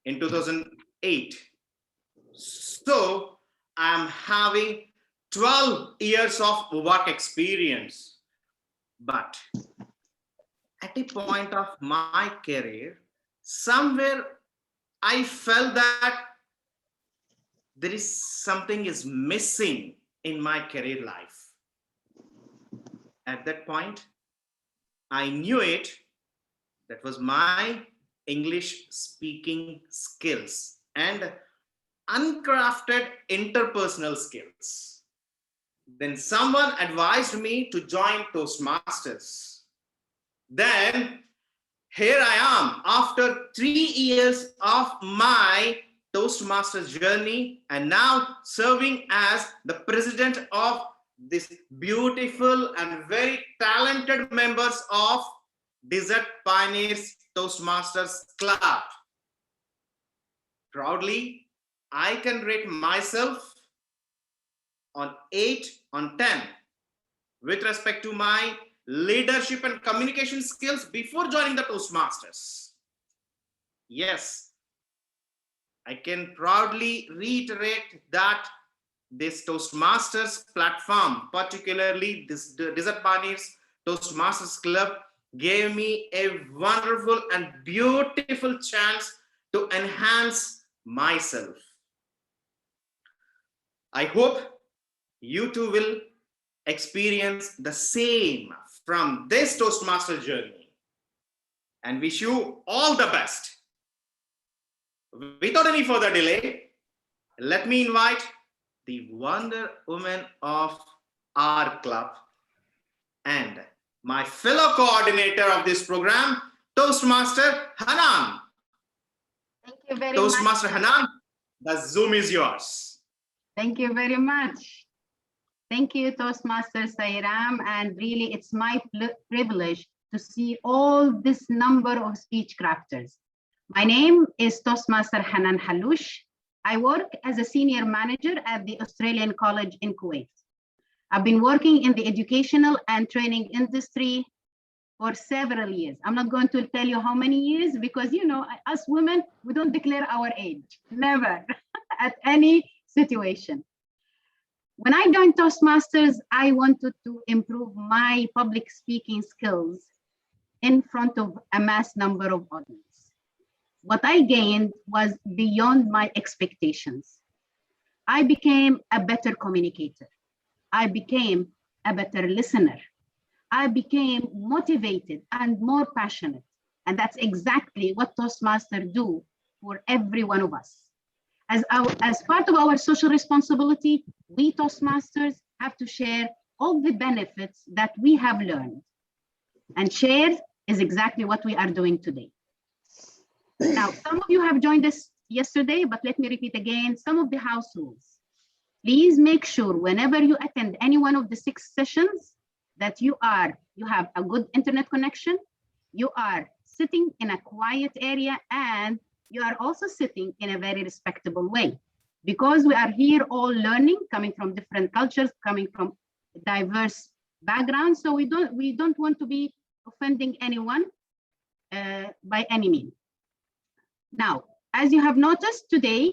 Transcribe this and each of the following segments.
in 2008. So I'm having 12 years of work experience. But at a point of my career, somewhere I felt that there is something is missing in my career life. At that point, I knew it. That was my English speaking skills and uncrafted interpersonal skills. Then someone advised me to join Toastmasters. Then here I am after 3 years of my Toastmasters journey and now serving as the president of this beautiful and very talented members of Desert Pioneers Toastmasters Club. Proudly, I can rate myself on 8 on 10 with respect to my leadership and communication skills before joining the Toastmasters. Yes, I can proudly reiterate that this Toastmasters platform, particularly this Desert Pioneers Toastmasters Club, gave me a wonderful and beautiful chance to enhance myself. I hope you too will experience the same from this Toastmaster journey and wish you all the best. Without any further delay, let me invite the Wonder Woman of our club and my fellow coordinator of this program, Toastmaster Hanan. Thank you very Toastmaster much. Hanan, the Zoom is yours. Thank you very much. Thank you, Toastmaster Sairam, and really it's my privilege to see all this number of speech crafters. My name is Toastmaster Hanan Haloush. I work as a senior manager at the Australian College in Kuwait. I've been working in the educational and training industry for several years. I'm not going to tell you how many years because, you know, us women, we don't declare our age, never, at any situation. When I joined Toastmasters, I wanted to improve my public speaking skills in front of a mass number of audience. What I gained was beyond my expectations. I became a better communicator. I became a better listener. I became motivated and more passionate. And that's exactly what Toastmasters do for every one of us. As part of our social responsibility, we Toastmasters have to share all the benefits that we have learned. And share is exactly what we are doing today. Now, some of you have joined us yesterday, but let me repeat again some of the house rules. Please make sure whenever you attend any one of the 6 sessions that you have a good internet connection, you are sitting in a quiet area, and you are also sitting in a very respectable way, because we are here all learning, coming from different cultures, coming from diverse backgrounds. So we don't want to be offending anyone by any means. Now, as you have noticed today,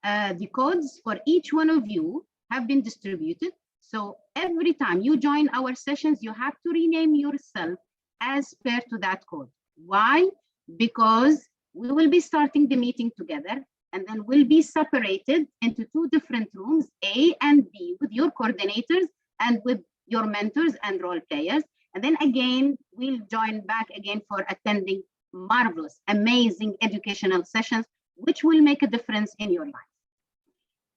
the codes for each one of you have been distributed. So every time you join our sessions, you have to rename yourself as per to that code. Why? Because we will be starting the meeting together, and then we'll be separated into 2 different rooms, A and B, with your coordinators and with your mentors and role players. And then again, we'll join back again for attending marvelous, amazing educational sessions, which will make a difference in your life.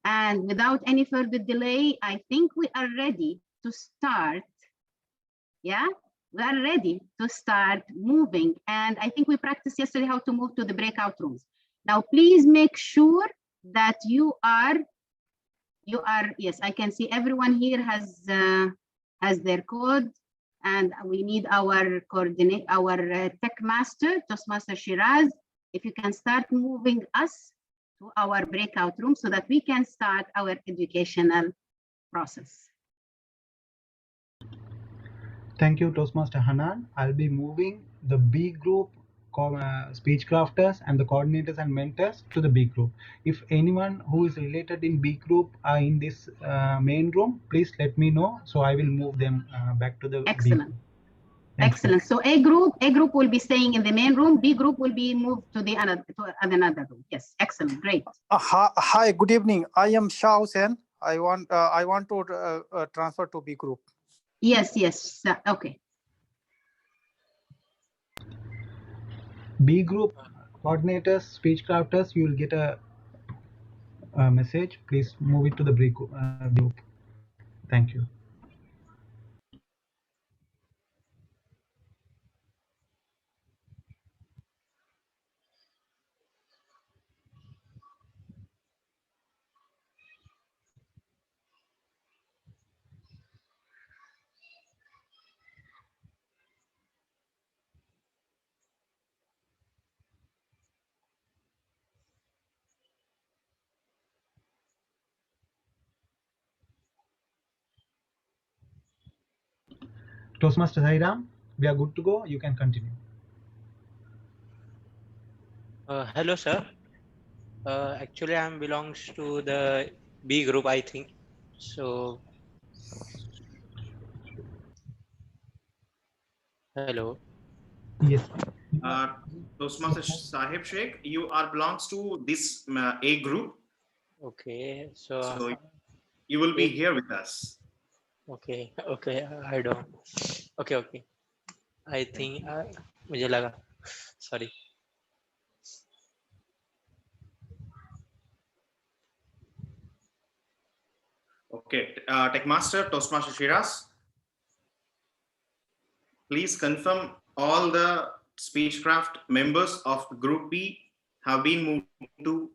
And without any further delay, I think we are ready to start. Yeah, we are ready to start moving. And I think we practiced yesterday how to move to the breakout rooms. Now, please make sure that you are, yes, I can see everyone here has their code. And we need our tech master, Toastmaster Shiraz. If you can start moving us to our breakout room so that we can start our educational process. Thank you, Toastmaster Hanan. I'll be moving the B group speech crafters and the coordinators and mentors to the B group. If anyone who is related in B group are in this main room, please let me know, so I will move them back to the B Excellent. group. Thank Excellent. you. So A group will be staying in the main room. B group will be moved to the another room. Yes, excellent, great. Hi, good evening. I am Shah Hussain. I want to transfer to B group. Yes, okay. B group coordinators, speech crafters, you will get a message. Please move it to the B group. Thank you. Toastmaster Sairam, we are good to go. You can continue. Hello, sir. Actually, I belongs to the B group, I think. So, hello. Yes. Toastmaster Sahib Sheikh, you are belongs to this A group. Okay. So You will be here with us. Okay. I don't. Okay. I think मुझे लगा. Sorry. Okay, Techmaster, Toastmaster Shiraz, please confirm all the Speechcraft members of Group B have been moved to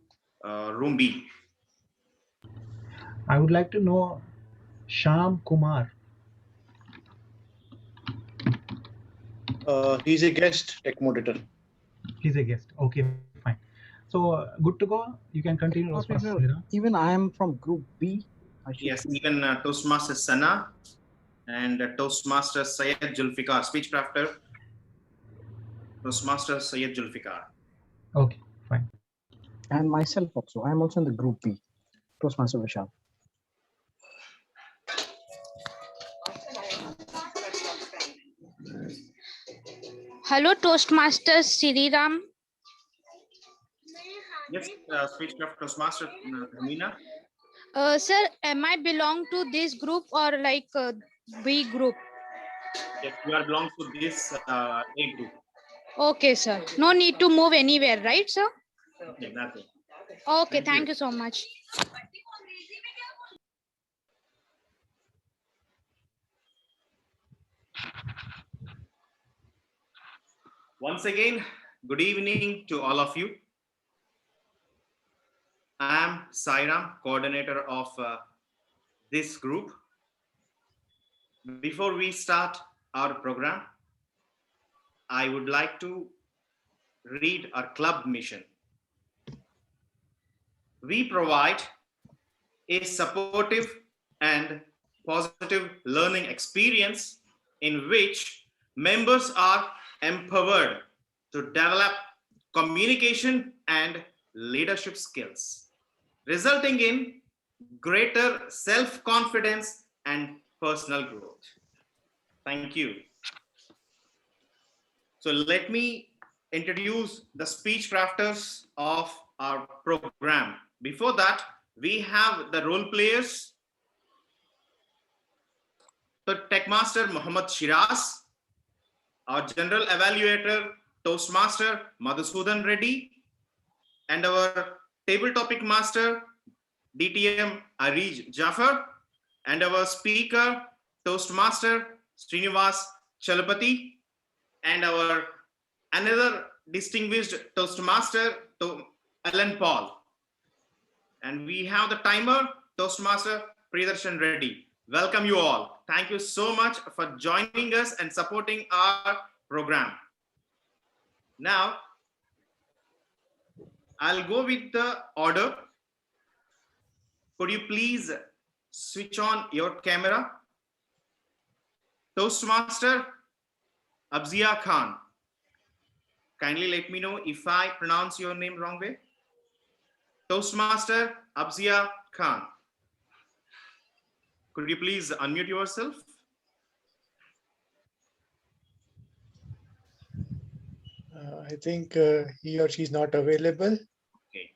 Room B. I would like to know Sham Kumar. He's a guest tech monitor. He's a guest. Okay, fine. So good to go. You can continue. Even I am from Group B. Yes, even Toastmaster Sana and Toastmaster Syed Julfikar, Speechcrafter. Toastmaster Syed Julfikar. Okay, fine. And myself also. I am also in the Group B. Toastmaster Vishal. Hello, Toastmasters Sairam. Yes, Speechcraft Toastmaster Hamina. Sir, am I belong to this group or like B group? Yes, you are belongs to this A group. Okay, sir. No need to move anywhere, right, sir? Okay, nothing. Okay, thank you so much. Once again, good evening to all of you. I am Sairam, coordinator of this group. Before we start our program, I would like to read our club mission. We provide a supportive and positive learning experience in which members are empowered to develop communication and leadership skills, resulting in greater self-confidence and personal growth. Thank you. So let me introduce the speech crafters of our program. Before that, we have the role players. The Techmaster Muhammad Shiraz, our general evaluator Toastmaster Madhusudan Reddy, and our table topic master DTM Arij Jafar, and our speaker Toastmaster Srinivas Chalapati, and our another distinguished Toastmaster Alan Paul. And we have the timer Toastmaster Pridarshan Reddy. Welcome you all. Thank you so much for joining us and supporting our program. Now, I'll go with the order. Could you please switch on your camera? Toastmaster Abzia Khan. Kindly let me know if I pronounce your name wrong way. Toastmaster Abzia Khan. Could you please unmute yourself? I think he or she is not available. Okay.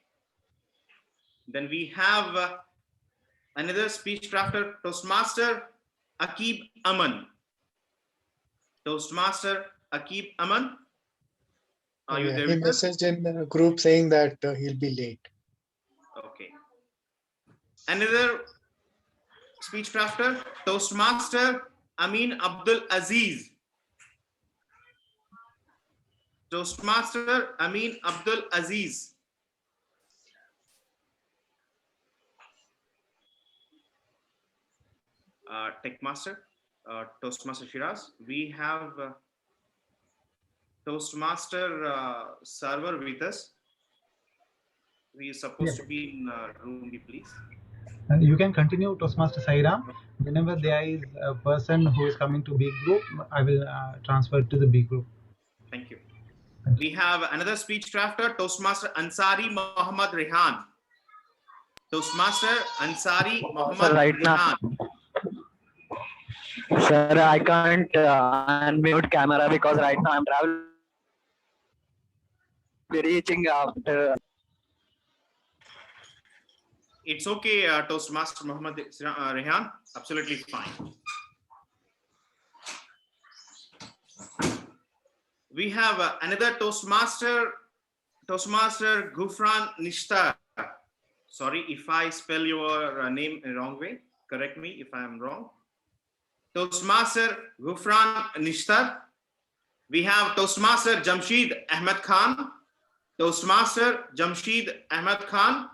Then we have another speech crafter, Toastmaster Akib Aman. Toastmaster Akib Aman. Are you there He with us? messaged in the group saying that he'll be late. Okay. Another speech crafter, Toastmaster Amin Abdul Aziz. Toastmaster Amin Abdul Aziz. Techmaster, Toastmaster Shiraz. We have Toastmaster server with us. He is supposed to be in room B, please. You can continue, Toastmaster Sairam. Whenever there is a person who is coming to B group, I will transfer to the B group. Thank you. We have another speech crafter, Toastmaster Ansari Muhammad Rehan. Toastmaster Ansari Muhammad right Rehan. Sir, I can't unmute camera because right now I'm traveling. Reaching after. It's okay, Toastmaster Muhammad Rehan. Absolutely fine. We have another Toastmaster Gufran Nishtar. Sorry if I spell your name in wrong way. Correct me if I am wrong. Toastmaster Gufran Nishtar. We have Toastmaster Jamshed Ahmed Khan. Toastmaster Jamshed Ahmed Khan.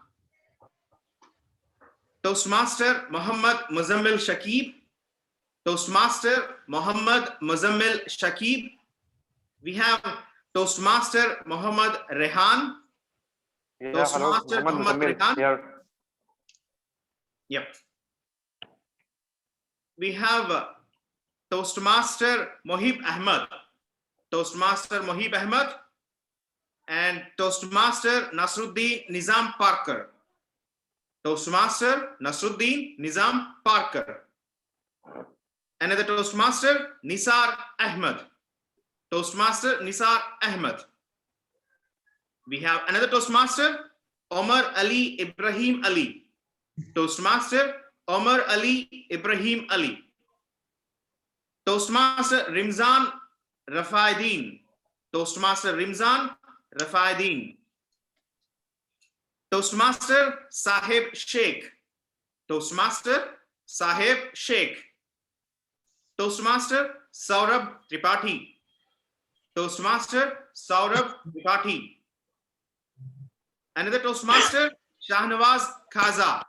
Toastmaster Muhammad Muzammil Shakib. Toastmaster Muhammad Muzammil Shakib. We have Toastmaster Muhammad Rehan. Yeah, Toastmaster hello, Muhammad Rehan. here. Yep. We have Toastmaster Mohib Ahmed. Toastmaster Mohib Ahmed and Toastmaster Nasruddin Nizam Parker. Toastmaster Nasruddin Nizam Parker. Another Toastmaster Nisar Ahmed. Toastmaster Nisar Ahmed. We have another Toastmaster Omar Ali Ibrahim Ali. Toastmaster Omar Ali Ibrahim Ali. Toastmaster Rimzan Rafaidin. Toastmaster Rimzan Rafaidin. Toastmaster Sahib Sheikh. Toastmaster Sahib Sheikh. Toastmaster Saurabh Tripathi. Toastmaster Saurabh Tripathi. Another Toastmaster Shahnawaz Khaza.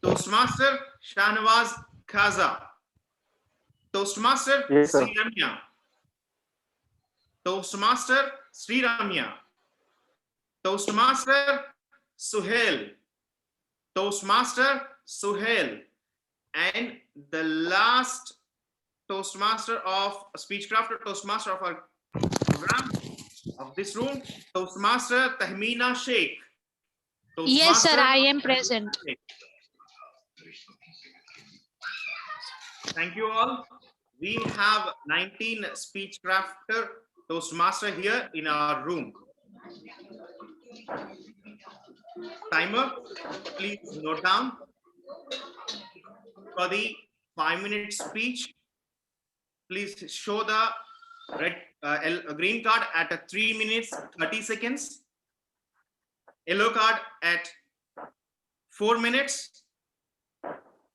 Toastmaster Shahnawaz Khaza. Toastmaster Yes, sir. Sri Ramya. Toastmaster Sri Ramya. Toastmaster Suhail. Toastmaster Suhail. And the last Toastmaster of Speechcraft, Toastmaster of our program of this room, Toastmaster Tahmina Sheikh. Yes, sir, Toastmaster I am present. Sheikh. Thank you all. We have 19 Speechcrafter Toastmaster here in our room. Timer, please note down. For the 5-minute speech, please show the green card at 3 minutes 30 seconds, yellow card at 4 minutes,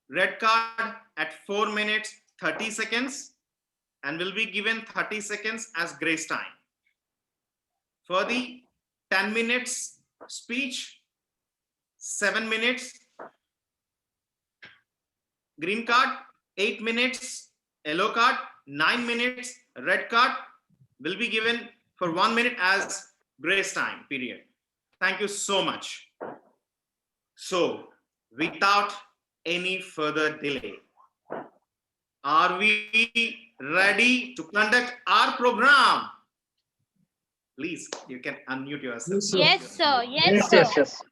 red card at 4 minutes 30 seconds, and will be given 30 seconds as grace time. For the 10 minutes speech, 7 minutes green card, 8 minutes yellow card, 9 minutes red card will be given for 1 minute as grace time period. Thank you so much. So without any further delay, are we ready to conduct our program? Please, you can unmute yourself. Yes, sir. Yes, Yes, sir. yes, yes.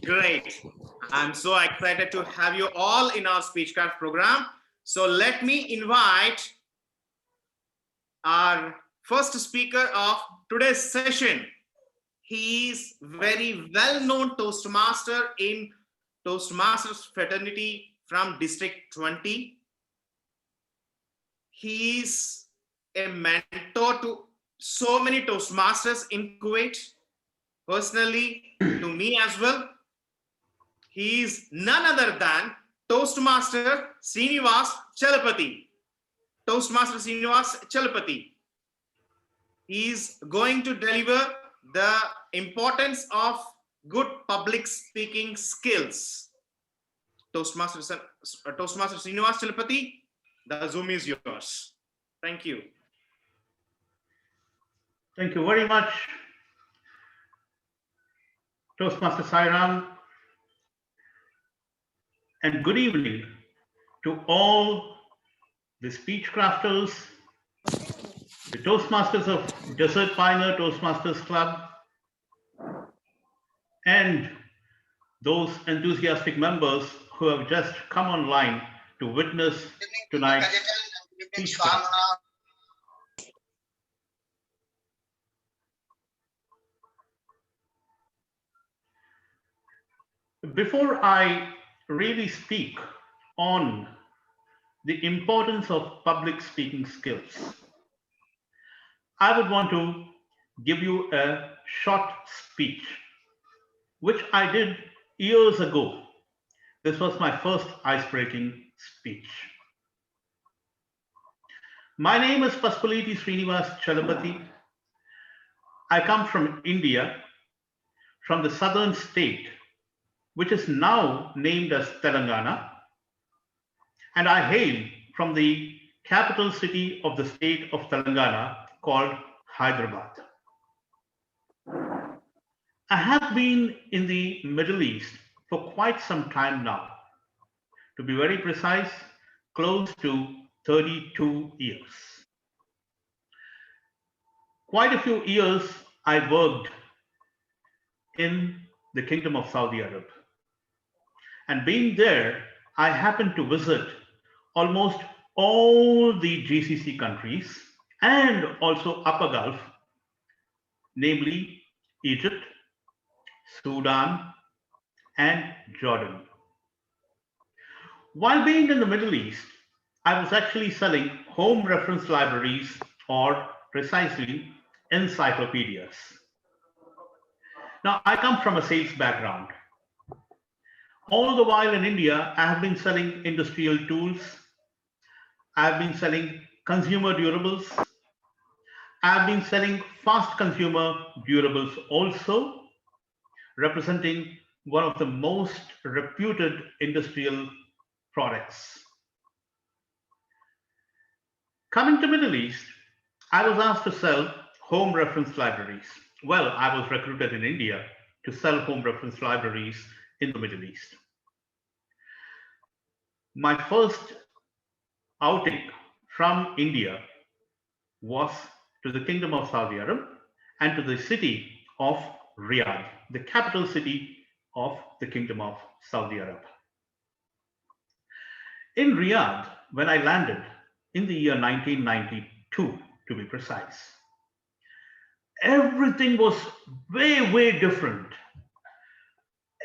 Great. I'm so excited to have you all in our Speechcraft program. So let me invite our first speaker of today's session. He is very well-known Toastmaster in Toastmasters fraternity from District 20. He is a mentor to so many Toastmasters in Kuwait, personally to me as well. He is none other than Toastmaster Srinivas Chalapati. Toastmaster Srinivas Chalapati. He is going to deliver the importance of good public speaking skills. Toastmaster Srinivas Chalapati, the Zoom is yours. Thank you. Thank you very much, Toastmaster Sairam, and good evening to all the Speechcrafters, the Toastmasters of Desert Pioneer Toastmasters Club, and those enthusiastic members who have just come online to witness tonight's Speechcraft. Before I really speak on the importance of public speaking skills, I would want to give you a short speech, which I did years ago. This was my first ice-breaking speech. My name is Paspaliti Srinivas Chalapati. I come from India, from the southern state, which is now named as Telangana, and I hail from the capital city of the state of Telangana called Hyderabad. I have been in the Middle East for quite some time now. To be very precise, close to 32 years. Quite a few years I worked in the Kingdom of Saudi Arabia. And being there, I happened to visit almost all the GCC countries and also Upper Gulf, namely Egypt, Sudan, and Jordan. While being in the Middle East, I was actually selling home reference libraries, or precisely encyclopedias. Now, I come from a sales background. All the while in India, I have been selling industrial tools. I have been selling consumer durables. I have been selling fast consumer durables also, representing one of the most reputed industrial products. Coming to Middle East, I was asked to sell home reference libraries. Well, I was recruited in India to sell home reference libraries in the Middle East. My first outing from India was to the Kingdom of Saudi Arabia and to the city of Riyadh, the capital city of the Kingdom of Saudi Arabia. In Riyadh, when I landed in the year 1992, to be precise, everything was way, way different.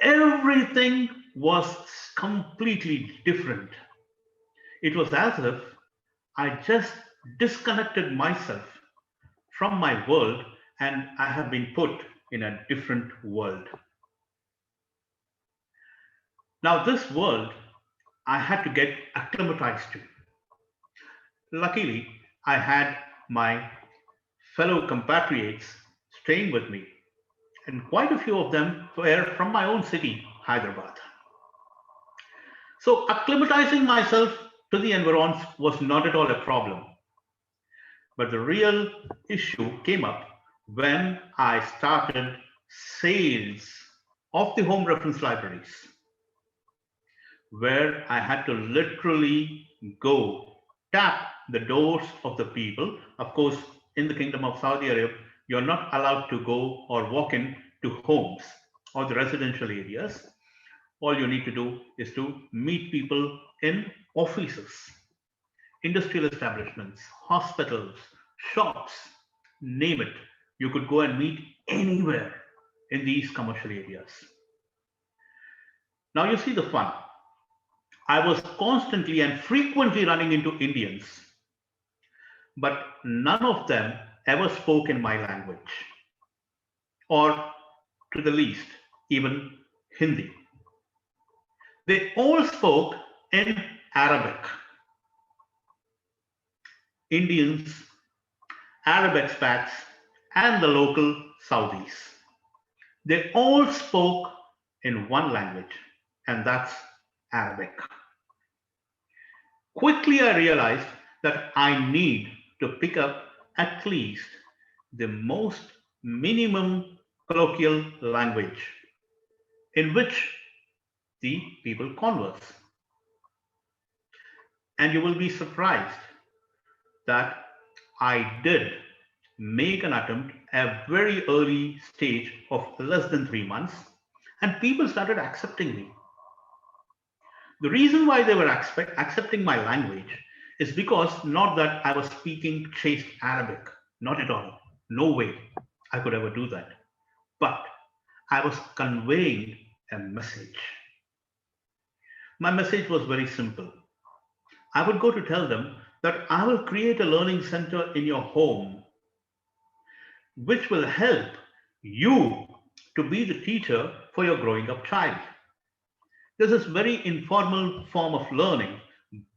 Everything was completely different. It was as if I just disconnected myself from my world and I have been put in a different world. Now, this world I had to get acclimatized to. Luckily, I had my fellow compatriots staying with me, and quite a few of them were from my own city, Hyderabad. So acclimatizing myself to the environs was not at all a problem. But the real issue came up when I started sales of the home reference libraries, where I had to literally go tap the doors of the people. Of course, in the Kingdom of Saudi Arabia, You're not allowed to go or walk in to homes or the residential areas. All you need to do is to meet people in offices, industrial establishments, hospitals, shops, name it. You could go and meet anywhere in these commercial areas. Now you see the fun. I was constantly and frequently running into Indians, but none of them ever spoke in my language, or to the least, even Hindi. They all spoke in Arabic. Indians, Arab expats, and the local Saudis. They all spoke in one language, and that's Arabic. Quickly, I realized that I need to pick up at least the most minimum colloquial language in which the people converse. And you will be surprised that I did make an attempt at a very early stage of less than 3 months, and people started accepting me. The reason why they were accepting my language is because not that I was speaking chaste Arabic, not at all. No way I could ever do that. But I was conveying a message. My message was very simple. I would go to tell them that I will create a learning center in your home, which will help you to be the teacher for your growing up child. This is very informal form of learning,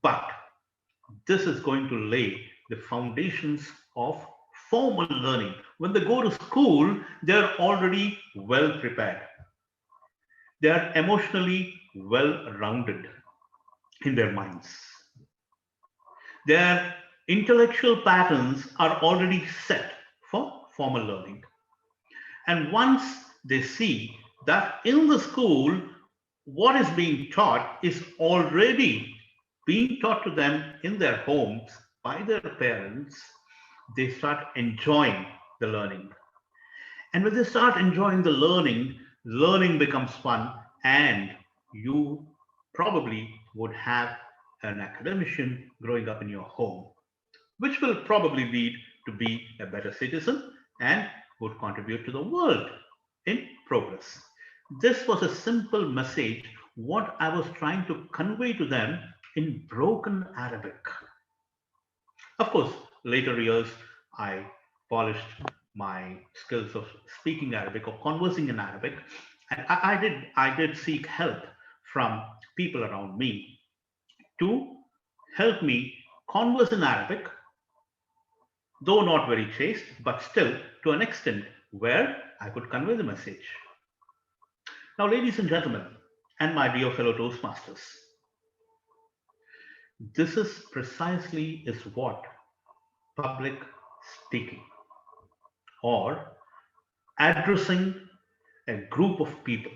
but this is going to lay the foundations of formal learning. When they go to school, they're already well prepared. They are emotionally well rounded in their minds. Their intellectual patterns are already set for formal learning. And once they see that in the school, what is being taught is already being taught to them in their homes by their parents, they start enjoying the learning. And when they start enjoying the learning, learning becomes fun, and you probably would have an academician growing up in your home, which will probably lead to be a better citizen and would contribute to the world in progress. This was a simple message, what I was trying to convey to them in broken Arabic. Of course, later years, I polished my skills of speaking Arabic or conversing in Arabic. And I did seek help from people around me to help me converse in Arabic, though not very chaste, but still to an extent where I could convey the message. Now, ladies and gentlemen, and my dear fellow Toastmasters, this is precisely is what public speaking or addressing a group of people.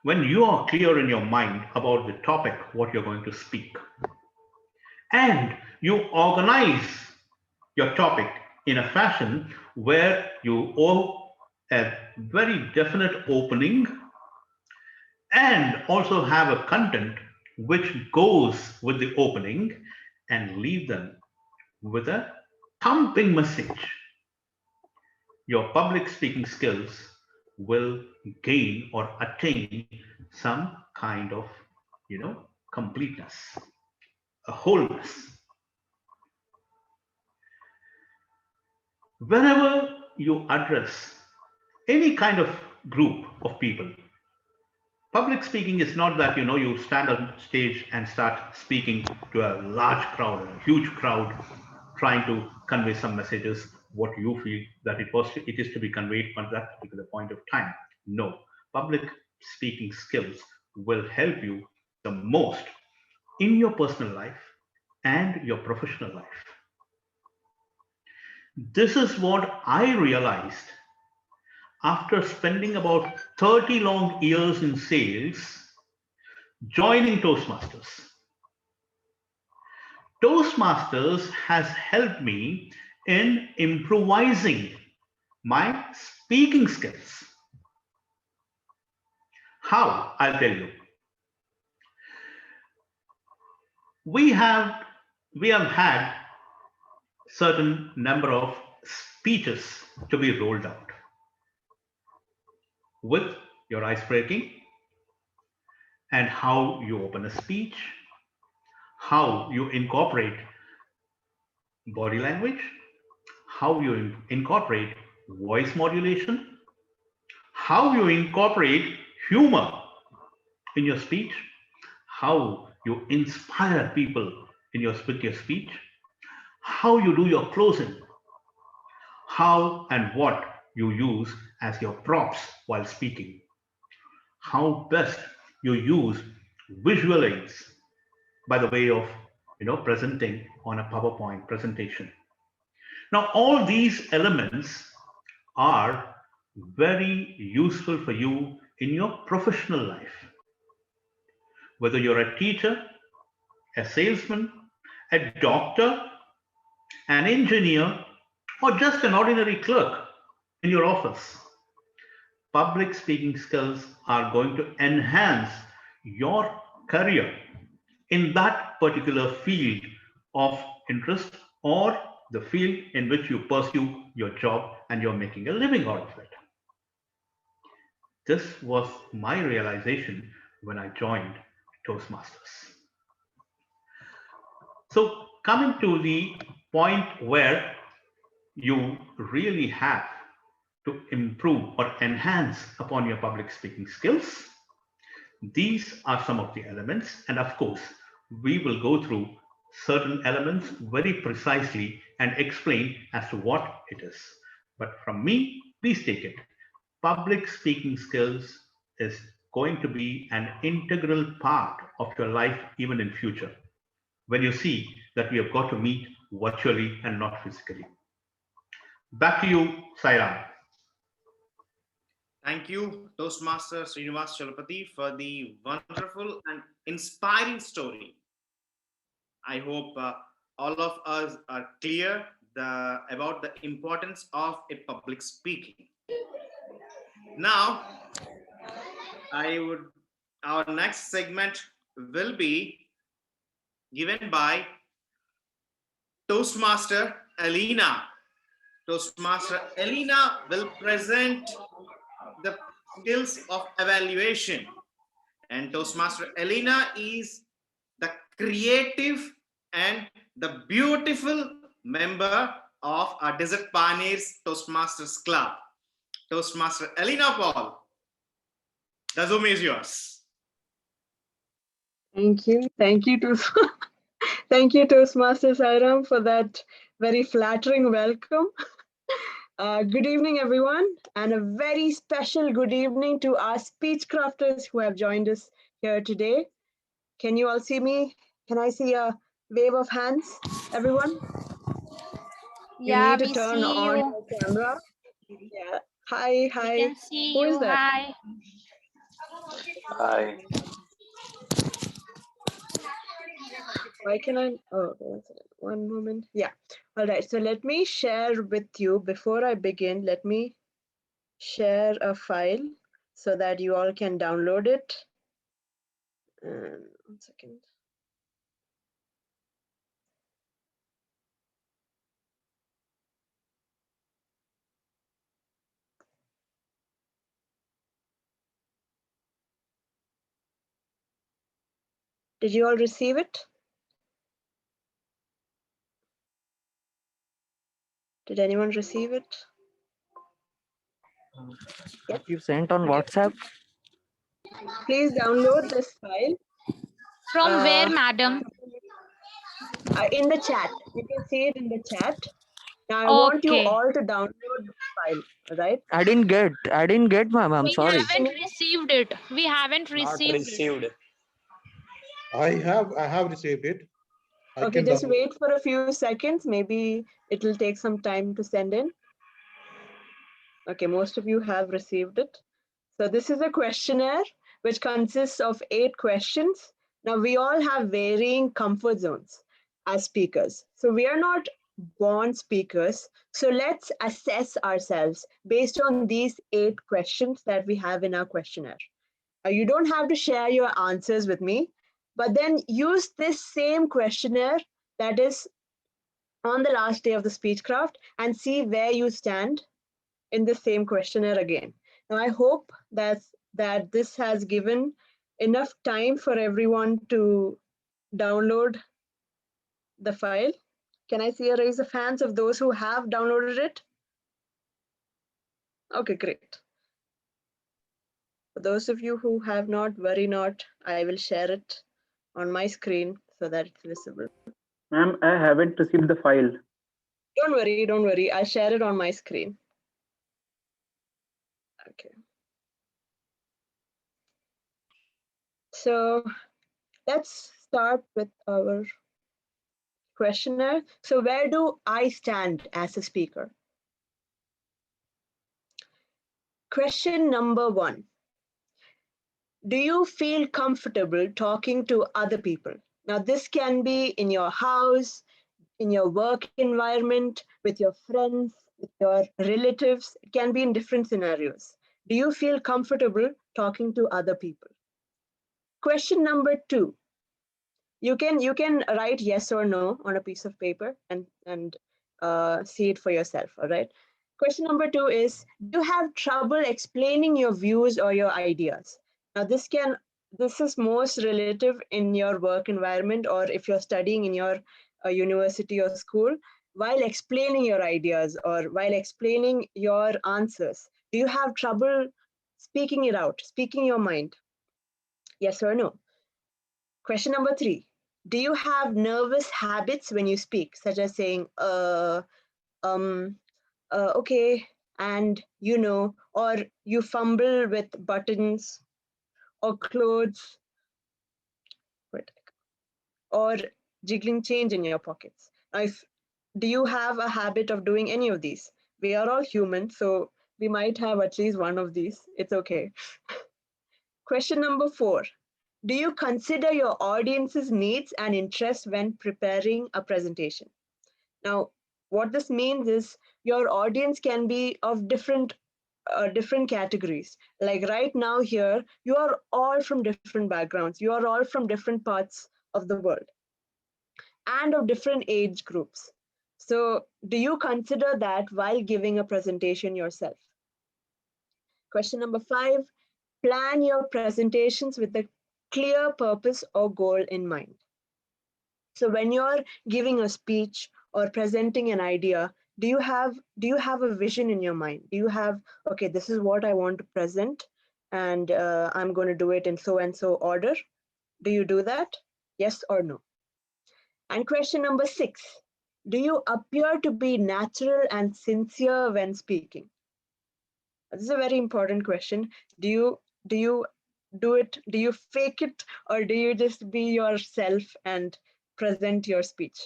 When you are clear in your mind about the topic, what you're going to speak, and you organize your topic in a fashion where you owe a very definite opening and also have a content which goes with the opening and leave them with a thumping message, your public speaking skills will gain or attain some kind of, completeness, a wholeness. Whenever you address any kind of group of people, public speaking is not that, you stand on stage and start speaking to a large crowd, a huge crowd, trying to convey some messages, what you feel that it is to be conveyed at that particular point of time. No, public speaking skills will help you the most in your personal life and your professional life. This is what I realized after spending about 30 long years in sales, joining Toastmasters. Toastmasters has helped me in improvising my speaking skills. How? I'll tell you. We have had certain number of speeches to be rolled out with your ice breaking and how you open a speech, how you incorporate body language, how you incorporate voice modulation, how you incorporate humor in your speech, how you inspire people with your speech, how you do your closing, how and what you use as your props while speaking, how best you use visual aids by the way of presenting on a PowerPoint presentation. Now, all these elements are very useful for you in your professional life. Whether you're a teacher, a salesman, a doctor, an engineer, or just an ordinary clerk in your office, public speaking skills are going to enhance your career in that particular field of interest or the field in which you pursue your job and you're making a living out of it. This was my realization when I joined Toastmasters. So coming to the point where you really have to improve or enhance upon your public speaking skills, these are some of the elements. And of course, we will go through certain elements very precisely and explain as to what it is. But from me, please take it. Public speaking skills is going to be an integral part of your life even in future, when you see that we have got to meet virtually and not physically. Back to you, Sairam. Thank you, Toastmaster Srinivas Chalapati, for the wonderful and inspiring story. I hope all of us are clear about the importance of a public speaking. Now, our next segment will be given by Toastmaster Elena. Toastmaster Elena will present the skills of evaluation. And Toastmaster Elena is the creative and the beautiful member of our Desert Pioneers Toastmasters Club. Toastmaster Elena Paul, the Zoom is yours. Thank you. Thank you, thank you, Toastmaster Sairam, for that very flattering welcome. Good evening, everyone, and a very special good evening to our Speechcrafters who have joined us here today. Can you all see me? Can I see a wave of hands, everyone? Yeah, you need we to turn see on you. your camera. Yeah. Hi, hi. We can see Who you. is that? Hi. Hi. Why can I? Oh, one moment. Yeah. All right. So let me share with you before I begin. Let me share a file so that you all can download it. And 1 second. Did you all receive it? Did anyone receive it? Yep. You sent on WhatsApp? Please download this file. From where, madam? In the chat. You can see it in the chat. Now I want you all to download this file. All right? I didn't get, ma'am. I'm sorry. We haven't received it. We haven't Not received received. it. I have received it. Okay, just wait for a few seconds. Maybe it will take some time to send in. Okay, most of you have received it. So this is a questionnaire which consists of 8 questions. Now we all have varying comfort zones as speakers. So we are not born speakers. So let's assess ourselves based on these 8 questions that we have in our questionnaire. You don't have to share your answers with me, but then use this same questionnaire that is on the last day of the Speechcraft and see where you stand in the same questionnaire again. Now, I hope that this has given enough time for everyone to download the file. Can I see a raise of hands of those who have downloaded it? Okay, great. For those of you who have not, worry not. I will share it on my screen so that it's visible. Ma'am, I haven't received the file. Don't worry. I'll share it on my screen. Okay. So let's start with our questionnaire. So where do I stand as a speaker? Question number 1. Do you feel comfortable talking to other people? Now, this can be in your house, in your work environment, with your friends, with your relatives. It can be in different scenarios. Do you feel comfortable talking to other people? Question number 2. You can write yes or no on a piece of paper and see it for yourself. All right. Question number 2 is, do you have trouble explaining your views or your ideas? Now this is most relative in your work environment, or if you're studying in your university or school, while explaining your ideas or while explaining your answers. Do you have trouble speaking it out, speaking your mind? Yes or no? Question number 3. Do you have nervous habits when you speak, such as saying, okay, and or you fumble with buttons or clothes, or jiggling change in your pockets? Now, do you have a habit of doing any of these? We are all human, so we might have at least one of these. It's okay. Question number 4. Do you consider your audience's needs and interests when preparing a presentation? Now, what this means is your audience can be of different categories. Like right now here, you are all from different backgrounds. You are all from different parts of the world and of different age groups. So do you consider that while giving a presentation yourself? Question number 5, plan your presentations with a clear purpose or goal in mind. So when you're giving a speech or presenting an idea, do you have a vision in your mind? Do you have, okay, this is what I want to present, and I'm going to do it in so and so order? Do you do that? Yes or no? And question number 6, do you appear to be natural and sincere when speaking? This is a very important question. Do you do it? Do you fake it, or do you just be yourself and present your speech?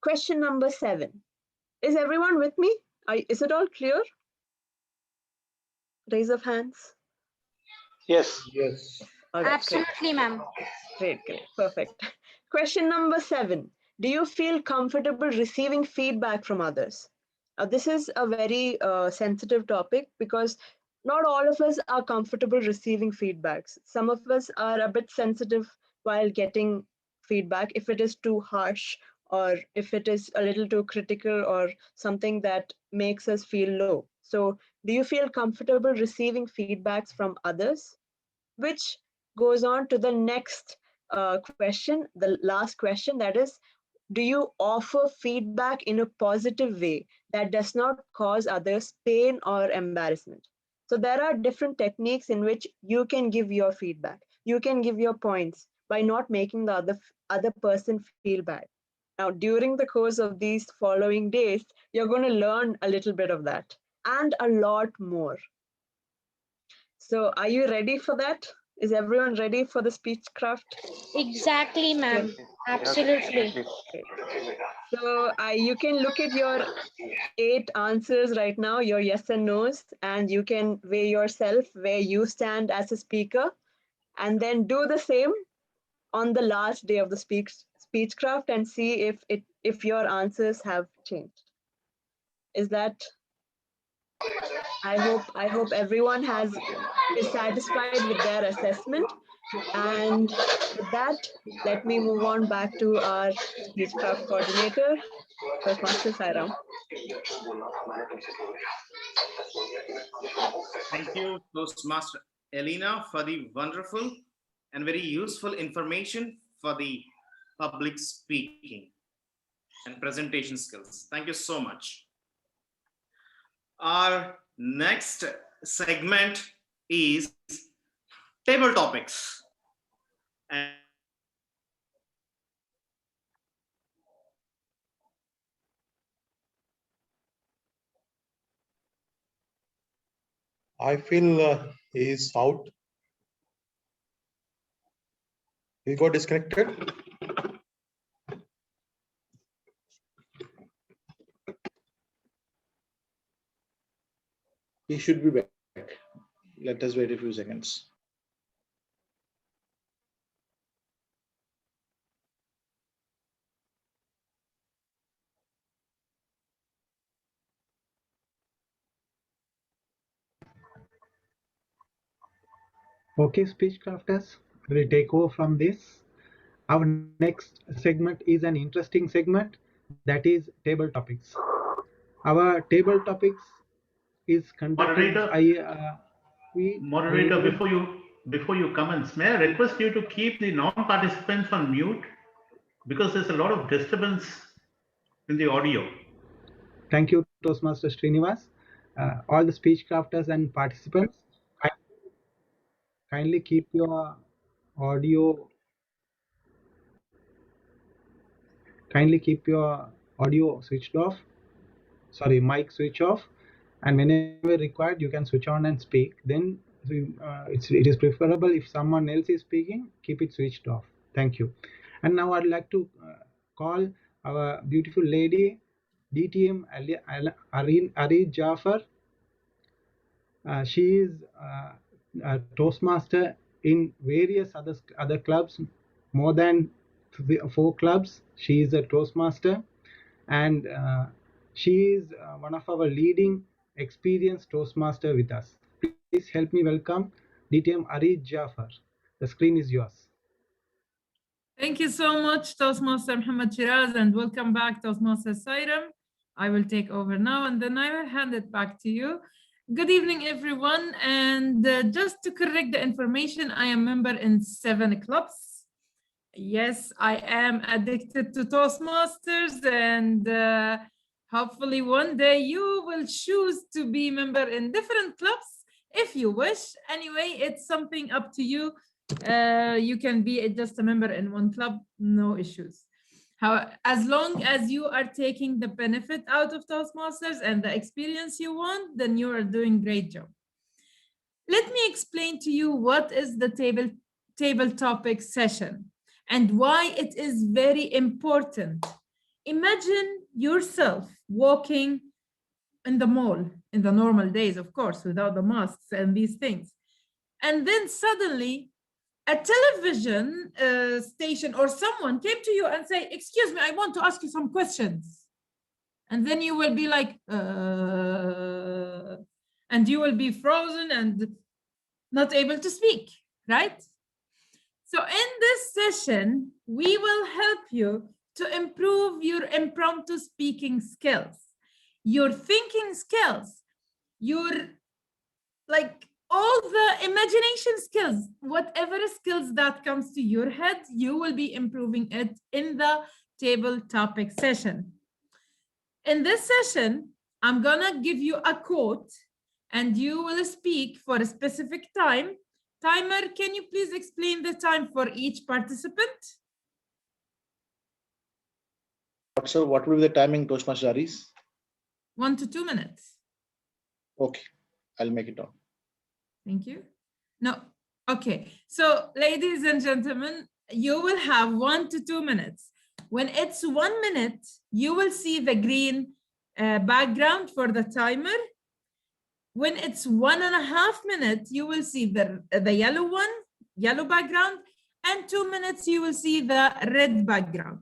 Question number 7. Is everyone with me? Is it all clear? Raise of hands. Yes. All right, Absolutely, ma'am. Great, perfect. Question number 7. Do you feel comfortable receiving feedback from others? This is a very sensitive topic because not all of us are comfortable receiving feedbacks. Some of us are a bit sensitive while getting feedback if it is too harsh, or if it is a little too critical, or something that makes us feel low. So do you feel comfortable receiving feedbacks from others? Which goes on to the next question, the last question, that is, do you offer feedback in a positive way that does not cause others pain or embarrassment? So there are different techniques in which you can give your feedback. You can give your points by not making the other person feel bad. Now, during the course of these following days, you're going to learn a little bit of that and a lot more. So are you ready for that? Is everyone ready for the Speechcraft? Exactly, ma'am. Absolutely. So you can look at your 8 answers right now, your yes and no's, and you can weigh yourself where you stand as a speaker, and then do the same on the last day of the Speechcraft and see if if your answers have changed. Is that? I hope everyone is satisfied with their assessment. And with that, let me move on back to our Speechcraft coordinator, Toastmaster Sairam. Thank you, Toastmaster Elena, for the wonderful and very useful information for the public speaking and presentation skills. Thank you so much. Our next segment is table topics. And I feel he is out. He got disconnected. He should be back. Let us wait a few seconds. Okay, Speechcrafters, we'll take over from this. Our next segment is an interesting segment, that is table topics. Our table topics is conducted Moderator, before you commence, may I request you to keep the non-participants on mute because there's a lot of disturbance in the audio. Thank you, Toastmaster Srinivas. All the Speechcrafters and participants, kindly keep your audio switched off. Sorry, mic switch off, and whenever required, you can switch on and speak. Then it is preferable if someone else is speaking, keep it switched off. Thank you. And now I'd like to call our beautiful lady, DTM Arid Jafar. She is a Toastmaster in various other clubs, more than 4 clubs. She is a Toastmaster, and she is one of our leading experienced Toastmaster with us. Please help me welcome DTM Arid Jafar. The screen is yours. Thank you so much, Toastmaster Muhammad Shiraz, and welcome back, Toastmaster Sairam. I will take over now, and then I will hand it back to you. Good evening, everyone. And just to correct the information, I am a member in 7 clubs. Yes, I am addicted to Toastmasters, and hopefully one day you will choose to be a member in different clubs if you wish. Anyway, it's something up to you. You can be just a member in 1 club, no issues. As long as you are taking the benefit out of Toastmasters and the experience you want, then you are doing great job. Let me explain to you what is the table topic session and why it is very important. Imagine yourself walking in the mall in the normal days, of course, without the masks and these things. And then suddenly a television station or someone came to you and say, excuse me, I want to ask you some questions. And then you will be like, and you will be frozen and not able to speak, right? So in this session, we will help you to improve your impromptu speaking skills, your thinking skills, your all the imagination skills, whatever skills that comes to your head, you will be improving it in the table topic session. In this session, I'm gonna give you a quote and you will speak for a specific time. Timer, can you please explain the time for each participant? So what will be the timing, Toastmaster Aris? 1 to 2 minutes. Okay, I'll make it down. Thank you. No, okay. So ladies and gentlemen, you will have 1 to 2 minutes. When it's 1 minute, you will see the green background for the timer. When it's 1.5 minutes, you will see the yellow background, and 2 minutes, you will see the red background.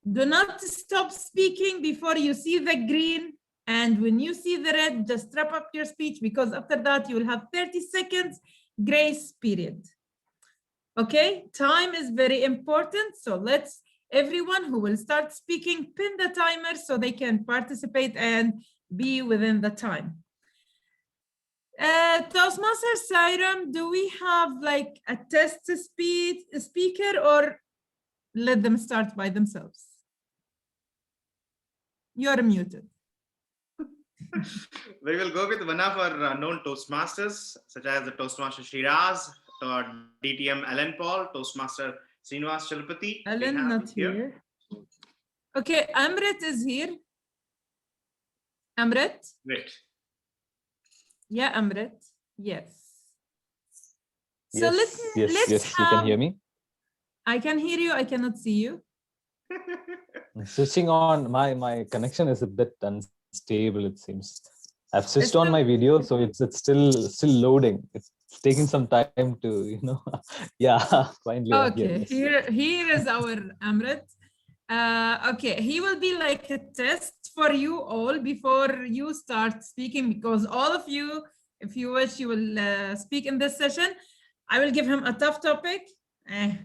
Do not stop speaking before you see the green. And when you see the red, just wrap up your speech, because after that you will have 30 seconds grace period. Okay, time is very important. So let's, everyone who will start speaking, pin the timer so they can participate and be within the time. Toastmaster Sairam, do we have like a test speaker, or let them start by themselves? You're muted. We will go with one of our known Toastmasters, such as the Toastmaster Shiraz, or DTM Alan Paul, Toastmaster Srinivas Chalpati. Alan not here. Okay, Amrit is here. Amrit? Great. Yeah, Amrit. Yes. So Yes, let's you can hear me. I can hear you. I cannot see you. Switching on, my connection is a bit unstable, it seems. I've switched on my video, so it's still loading. It's taking some time to, yeah, finally. Okay, here is our Amrit. Okay, he will be like a test for you all before you start speaking, because all of you, if you wish, you will speak in this session. I will give him a tough topic.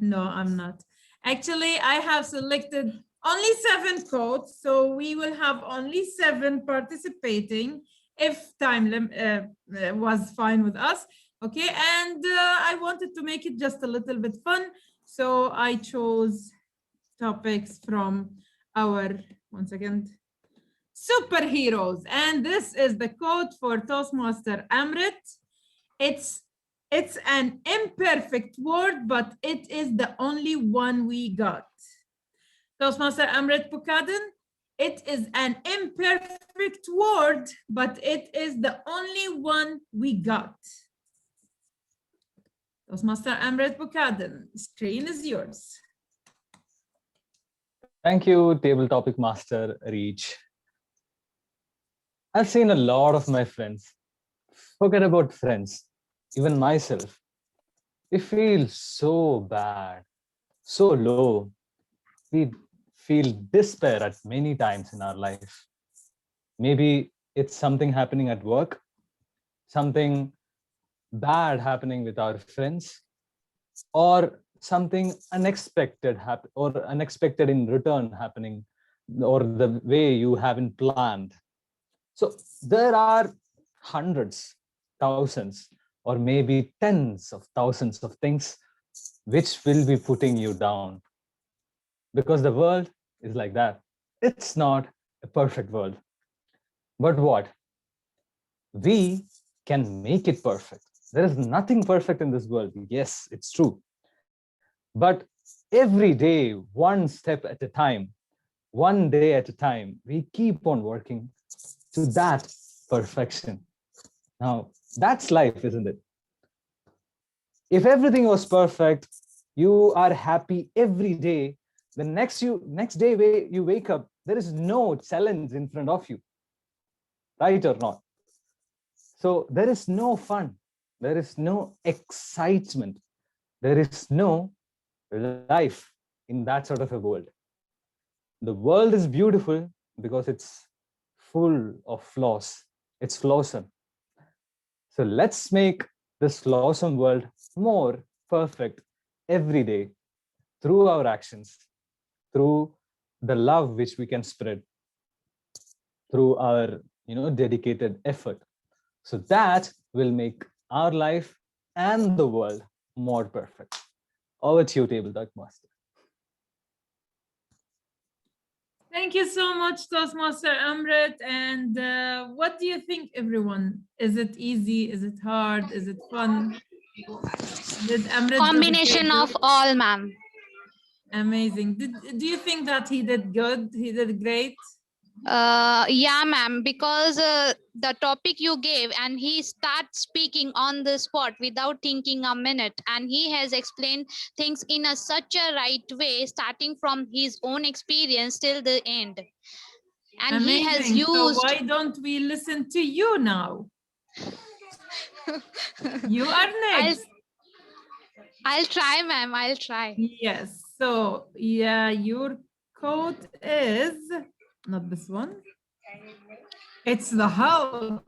No, I'm not. Actually, I have selected only 7 quotes, so we will have only 7 participating if time was fine with us. Okay, and I wanted to make it just a little bit fun, so I chose topics from our, one second, superheroes. And this is the quote for Toastmaster Amrit. It's an imperfect word, but it is the only one we got. Toastmaster Amrit Pookkadan, it is an imperfect word, but it is the only one we got. Toastmaster Amrit Pookkadan, screen is yours. Thank you, Table Topic Master Reach. I've seen a lot of my friends, forget about friends, even myself, we feel so bad, so low. We feel despair at many times in our life. Maybe it's something happening at work, something bad happening with our friends, or something unexpected unexpected in return happening, or the way you haven't planned. So there are hundreds, thousands, or maybe tens of thousands of things which will be putting you down. Because the world is like that. It's not a perfect world. But what? We can make it perfect. There is nothing perfect in this world. Yes, it's true. But every day, one step at a time, one day at a time, we keep on working to that perfection. Now, that's life, isn't it? If everything was perfect, you are happy every day, the next day you wake up, there is no challenge in front of you, right or not? So there is no fun, there is no excitement, there is no life in that sort of a world. The world is beautiful because it's full of flaws. It's flawsome. So let's make this flawsome world more perfect every day through our actions, through the love which we can spread, through our dedicated effort. So that will make our life and the world more perfect. Over to you, Table Talk Master. Thank you so much, Toastmaster Amrit. And what do you think, everyone? Is it easy? Is it hard? Is it fun? Did Amrit combination of all, ma'am. Amazing. Do you think that he did good? He did great? Yeah, ma'am, because the topic you gave and he starts speaking on the spot without thinking a minute, and he has explained things in such a right way, starting from his own experience till the end. And amazing. He has used... So why don't we listen to you now? You are next. I'll try, ma'am. I'll try. Yes. So yeah, your quote is not this one. It's the Hulk.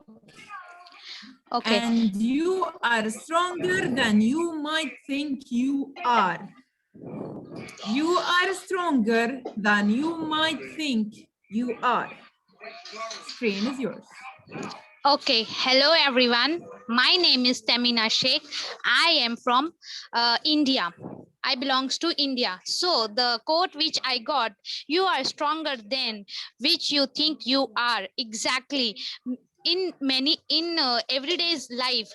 Okay. And you are stronger than you might think you are. You are stronger than you might think you are. Screen is yours. Okay, hello everyone. My name is Tamina Sheikh. I am from India. I belongs to India. So the quote which I got, you are stronger than which you think you are. Exactly. In everyday's life,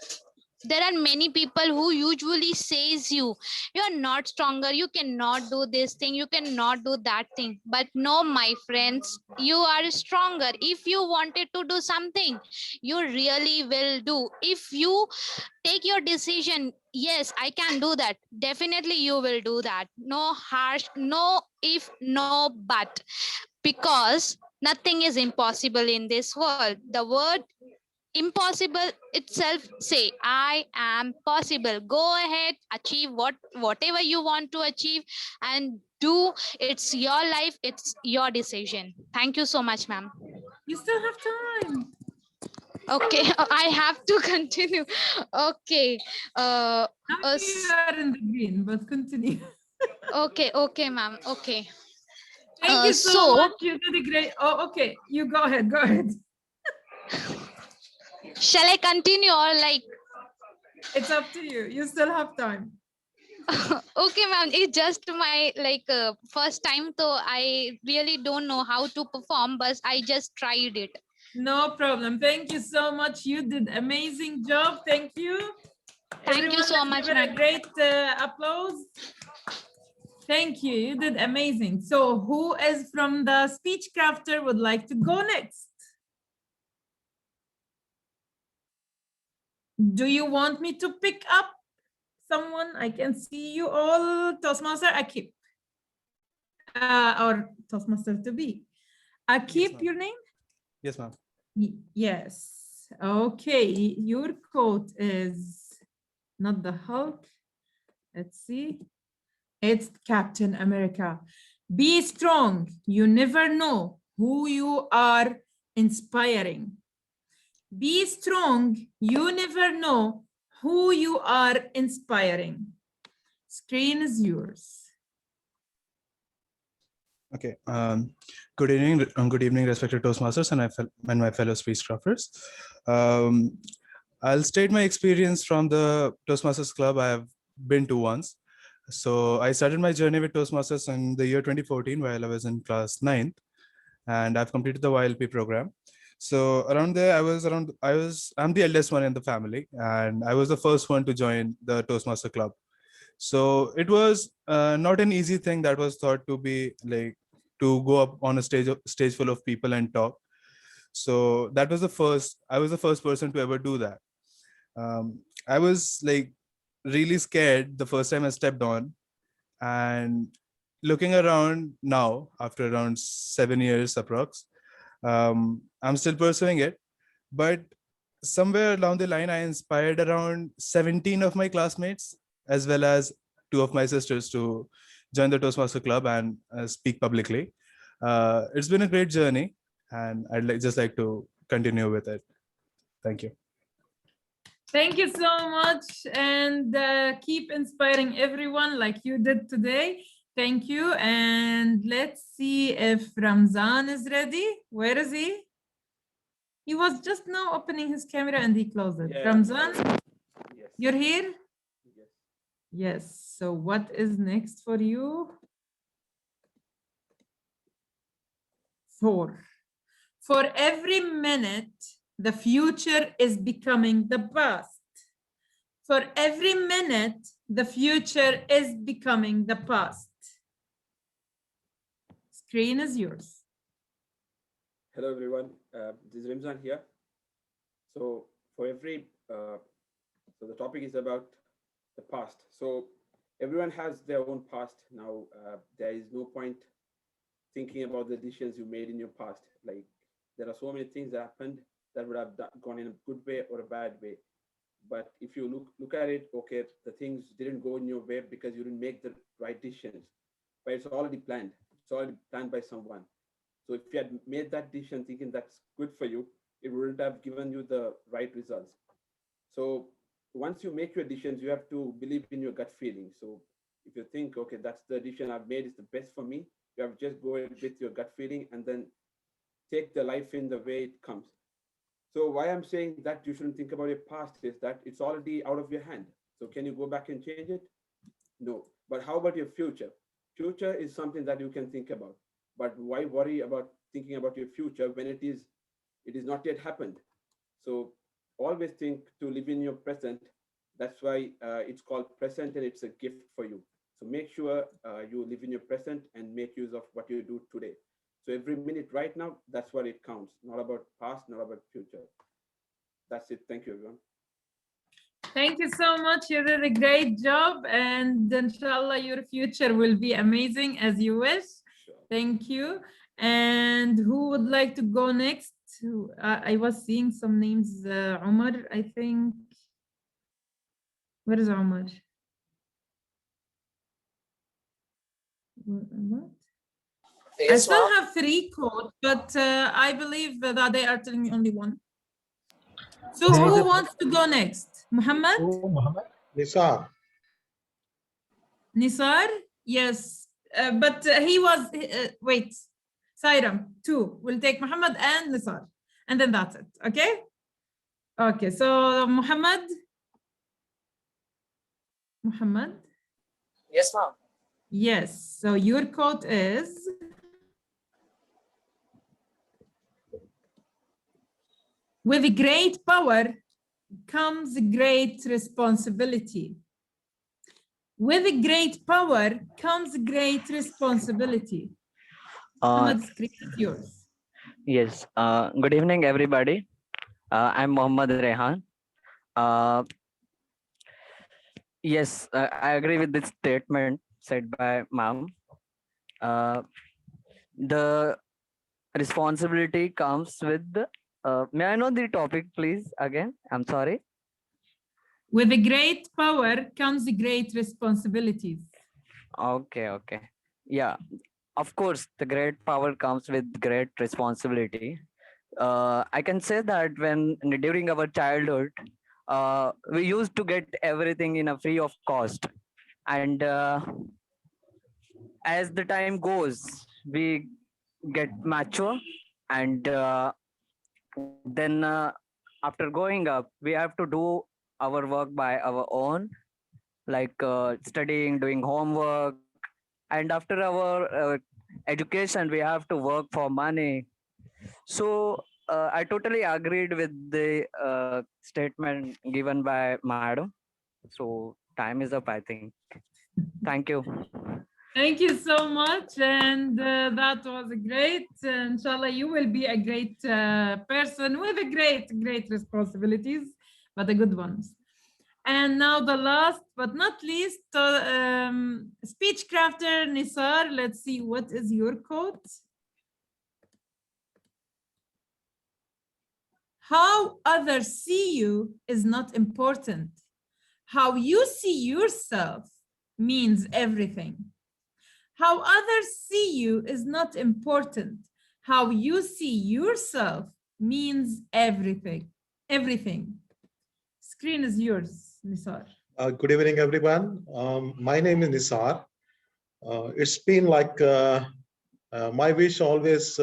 there are many people who usually says you're not stronger, you cannot do this thing, you cannot do that thing. But no, my friends, you are stronger. If you wanted to do something, you really will do. If you take your decision, yes, I can do that, definitely you will do that. No harsh, no if, no but, because nothing is impossible in this world. The word impossible itself say I am possible. Go ahead, achieve whatever you want to achieve and do. It's your life, it's your decision. Thank you so much, ma'am. You still have time. Okay, I have to continue. Okay. Now you are in the green, but continue. Okay, ma'am. Okay. Thank you so So much. You did a great. Oh, okay. You go ahead. Go ahead. shall I continue or like? It's up to you. You still have time. Okay, ma'am. It's just my first time, so I really don't know how to perform, but I just tried it. No problem. Thank you so much. You did amazing job. Thank you. Thank Everyone, you so let's much, give her a ma'am. great applause. Thank you. You did amazing. So who is from the speech crafter would like to go next? Do you want me to pick up someone? I can see you all. Toastmaster Akib. Or Toastmaster to be. Akib, Yes, your name? Yes, ma'am. Yes. Okay. Your quote is not the Hulk. Let's see. It's Captain America. Be strong. You never know who you are inspiring. Be strong. You never know who you are inspiring. Screen is yours. Okay. Good evening, respected Toastmasters and my fellow Speechcrafters. I'll state my experience from the Toastmasters Club I have been to once. So I started my journey with Toastmasters in the year 2014 while I was in class 9th, and I've completed the YLP program. So around there, I'm the eldest one in the family, and I was the first one to join the Toastmaster Club. So it was not an easy thing that was thought to be like to go up on a stage full of people and talk. So I was the first person to ever do that. I was like really scared the first time I stepped on, and looking around now after around 7 years approx, I'm still pursuing it. But somewhere along the line, I inspired around 17 of my classmates, as well as 2 of my sisters, to join the Toastmaster Club and speak publicly. It's been a great journey, and just like to continue with it. Thank you. Thank you so much, and keep inspiring everyone like you did today. Thank you, and let's see if Ramzan is ready. Where is he? He was just now opening his camera and he closed it. Yeah. Ramzan, Yes. you're here? Yes. Yes. So what is next for you? Thor. For every minute, the future is becoming the past. For every minute, the future is becoming the past. Screen is yours. Hello, everyone. This is Ramzan here. So so the topic is about the past. So everyone has their own past. Now, there is no point thinking about the decisions you made in your past. Like, there are so many things that happened that would have gone in a good way or a bad way. But if you look at it, okay, the things didn't go in your way because you didn't make the right decisions, but it's already planned. It's already planned by someone. So if you had made that decision thinking that's good for you, it wouldn't have given you the right results. So once you make your decisions, you have to believe in your gut feeling. So if you think, okay, that's the decision I've made is the best for me, you have to just go with your gut feeling and then take the life in the way it comes. So why I'm saying that you shouldn't think about your past is that it's already out of your hand. So can you go back and change it? No. But how about your future? Future is something that you can think about. But why worry about thinking about your future when it is not yet happened? So always think to live in your present. That's why it's called present, and it's a gift for you. So make sure you live in your present and make use of what you do today. So every minute right now, that's what it counts. Not about past, not about future. That's it. Thank you, everyone. Thank you so much. You did a great job, and inshallah, your future will be amazing as you wish. Thank you. And who would like to go next? I was seeing some names. Omar, I think. Where is Omar? What? I still have 3 codes, but I believe that they are telling me only 1. So who wants to go next? Muhammad? Oh, Muhammad. Nisar. Nisar? Yes. But he was, wait. Sairam, 2. We'll take Muhammad and Nisar. And then that's it. Okay? Okay. So Muhammad? Muhammad? Yes, ma'am. Yes. So your code is... With great power comes great responsibility. With great power comes great responsibility. Muhammad, screen is yours. Yes. Good evening, everybody. I'm Mohammad Rehan. Yes, I agree with this statement said by ma'am. The responsibility comes with the, may I know the topic, please, again? I'm sorry. With a great power comes great responsibilities. Okay. Yeah, of course, the great power comes with great responsibility. I can say that during our childhood, we used to get everything in a free of cost. And as the time goes, we get mature, and then after growing up, we have to do our work by our own, like studying, doing homework, and after our education, we have to work for money. So I totally agreed with the statement given by madam. So time is up, I think. Thank you. Thank you so much, and that was great. Inshallah, you will be a great person with a great responsibilities, but the good ones. And now the last but not least, Speechcrafter Nisar. Let's see, what is your code? How others see you is not important. How you see yourself means everything. How others see you is not important. How you see yourself means everything. Everything. Screen is yours, Nisar. Good evening, everyone. My name is Nisar. It's been like my wish always,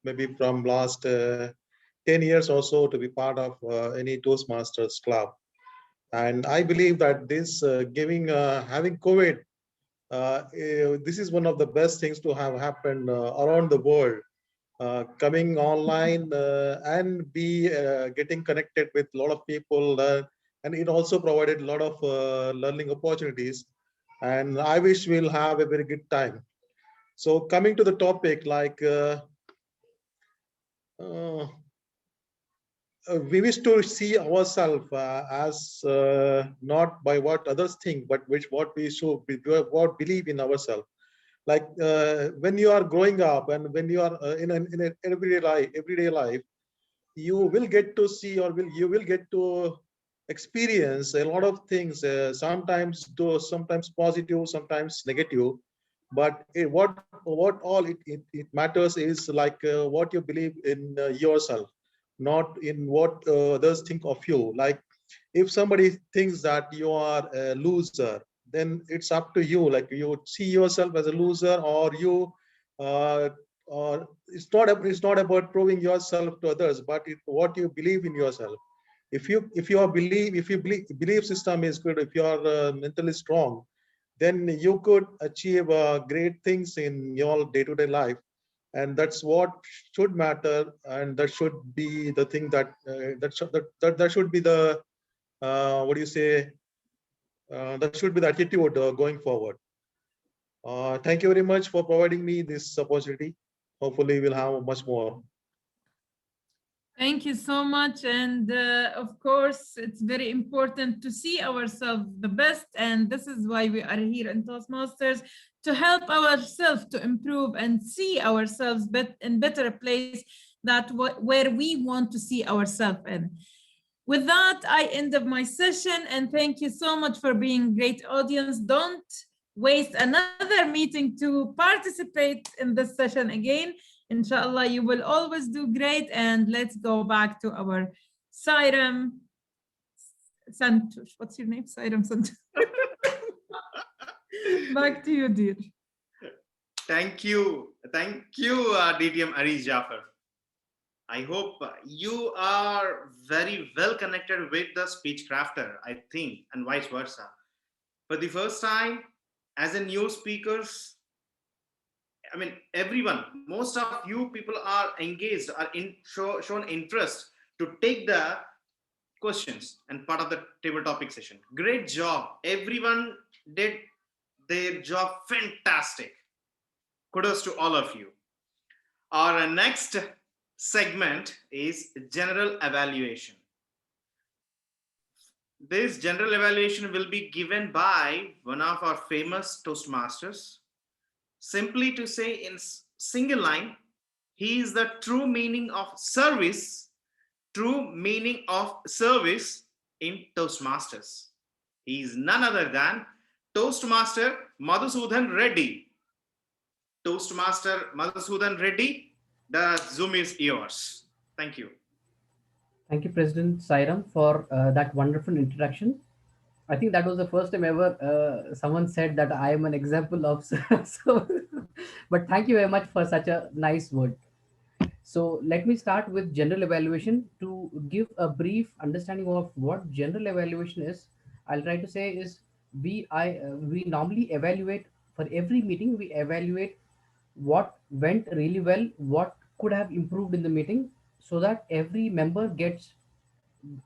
maybe from last 10 years or so, to be part of any Toastmasters club. And I believe that this having COVID, this is one of the best things to have happened around the world. Coming online and be getting connected with a lot of people, and it also provided a lot of learning opportunities. And I wish we'll have a very good time. So coming to the topic, like we wish to see ourselves as not by what others think, but what we should what believe in ourselves. Like when you are growing up and when you are in an everyday life, you will get to see, or you will get to experience a lot of things. Sometimes positive, sometimes negative. but what all it matters is like what you believe in yourself, not in what others think of you. Like if somebody thinks that you are a loser, then it's up to you. Like you see yourself as a loser, or you or it's not about proving yourself to others, but what you believe in yourself. If your belief system is good, if you are mentally strong, then you could achieve great things in your day-to-day life, and that's what should matter, and that should be the thing that that should be the what do you say, that should be the attitude going forward. Thank you very much for providing me this opportunity. Hopefully we'll have much more. Thank you so much. And of course, it's very important to see ourselves the best. And this is why we are here in Toastmasters, to help ourselves to improve and see ourselves in better place that where we want to see ourselves in. With that, I end up my session, and thank you so much for being great audience. Don't waste another meeting to participate in this session again. Inshallah, you will always do great. And let's go back to our Sairam Santosh. What's your name? Sairam Santosh. Back to you, dear. Thank you, DTM Aris Jafar. I hope you are very well connected with the Speechcrafter, I think, and vice versa. For the first time, as a new speakers, I mean, everyone, most of you people are engaged, are shown interest to take the questions and part of the table topic session. Great job. Everyone did their job fantastic. Kudos to all of you. Our next segment is general evaluation. This general evaluation will be given by one of our famous Toastmasters. Simply to say in single line, he is the true meaning of service in Toastmasters. He is none other than Toastmaster Madhusudan Reddy. Toastmaster Madhusudan Reddy, the Zoom is yours. Thank you. Thank you, President Sairam, for that wonderful introduction. I think that was the first time ever someone said that I am an example of. So, but thank you very much for such a nice word. So let me start with general evaluation to give a brief understanding of what general evaluation is. I'll try to say is we normally evaluate for every meeting. We evaluate what went really well, what could have improved in the meeting, so that every member gets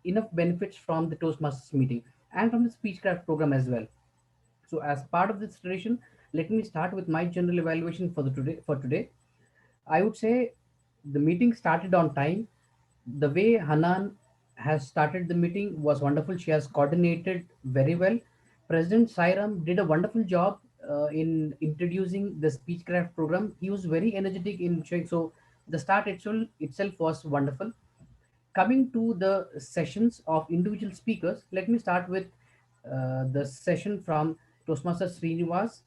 enough benefits from the Toastmasters meeting and from the Speechcraft program as well. So as part of this tradition, let me start with my general evaluation for today. I would say the meeting started on time. The way Hanan has started the meeting was wonderful. She has coordinated very well. President Sairam did a wonderful job in introducing the Speechcraft program. He was very energetic in showing. So the start itself was wonderful. Coming to the sessions of individual speakers, let me start with the session from Toastmaster Srinivas.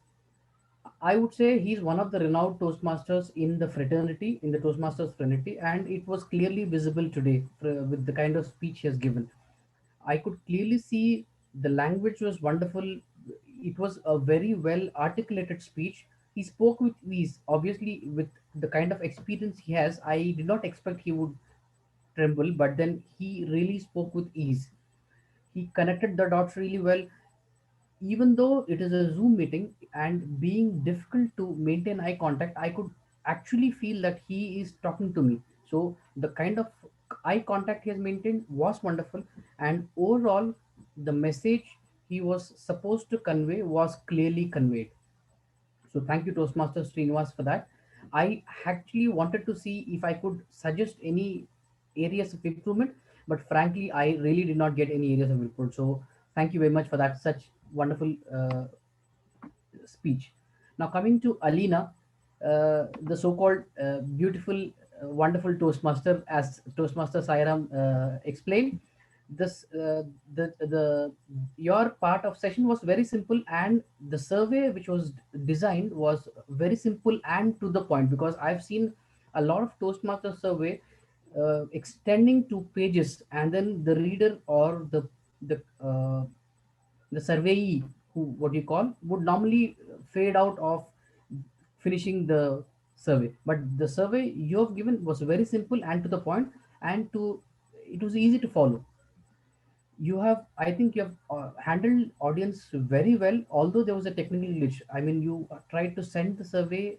I would say he's one of the renowned Toastmasters in the fraternity, in the Toastmasters fraternity, and it was clearly visible today with the kind of speech he has given. I could clearly see the language was wonderful. It was a very well articulated speech. He spoke with ease. Obviously, with the kind of experience he has, I did not expect he would tremble, but then he really spoke with ease. He connected the dots really well. Even though it is a Zoom meeting and being difficult to maintain eye contact, I could actually feel that he is talking to me. So the kind of eye contact he has maintained was wonderful, and overall, the message he was supposed to convey was clearly conveyed. So thank you, Toastmaster Srinivas, for that. I actually wanted to see if I could suggest any areas of improvement, but frankly, I really did not get any areas of improvement. So thank you very much for that such wonderful speech. Now coming to Alina, the so-called beautiful, wonderful Toastmaster, as Toastmaster Sairam explained. this the your part of session was very simple, and the survey which was designed was very simple and to the point, because I've seen a lot of Toastmaster survey extending to pages, and then the reader or the surveyee, who what you call, would normally fade out of finishing the survey. But the survey you have given was very simple and to the point, and to it was easy to follow. You have, I think you have handled audience very well, although there was a technical glitch. I mean, you tried to send the survey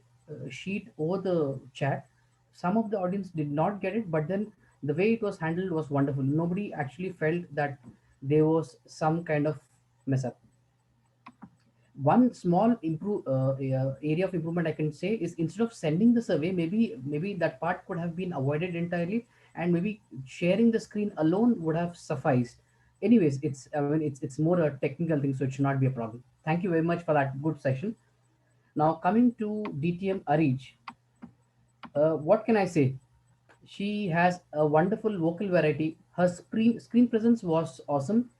sheet over the chat. Some of the audience did not get it, but then the way it was handled was wonderful. Nobody actually felt that there was some kind of mess up. One small area of improvement I can say is, instead of sending the survey, maybe that part could have been avoided entirely, and maybe sharing the screen alone would have sufficed. Anyways, it's more a technical thing, so it should not be a problem. Thank you very much for that good session. Now coming to DTM Arij, what can I say? She has a wonderful vocal variety. Her screen presence was awesome.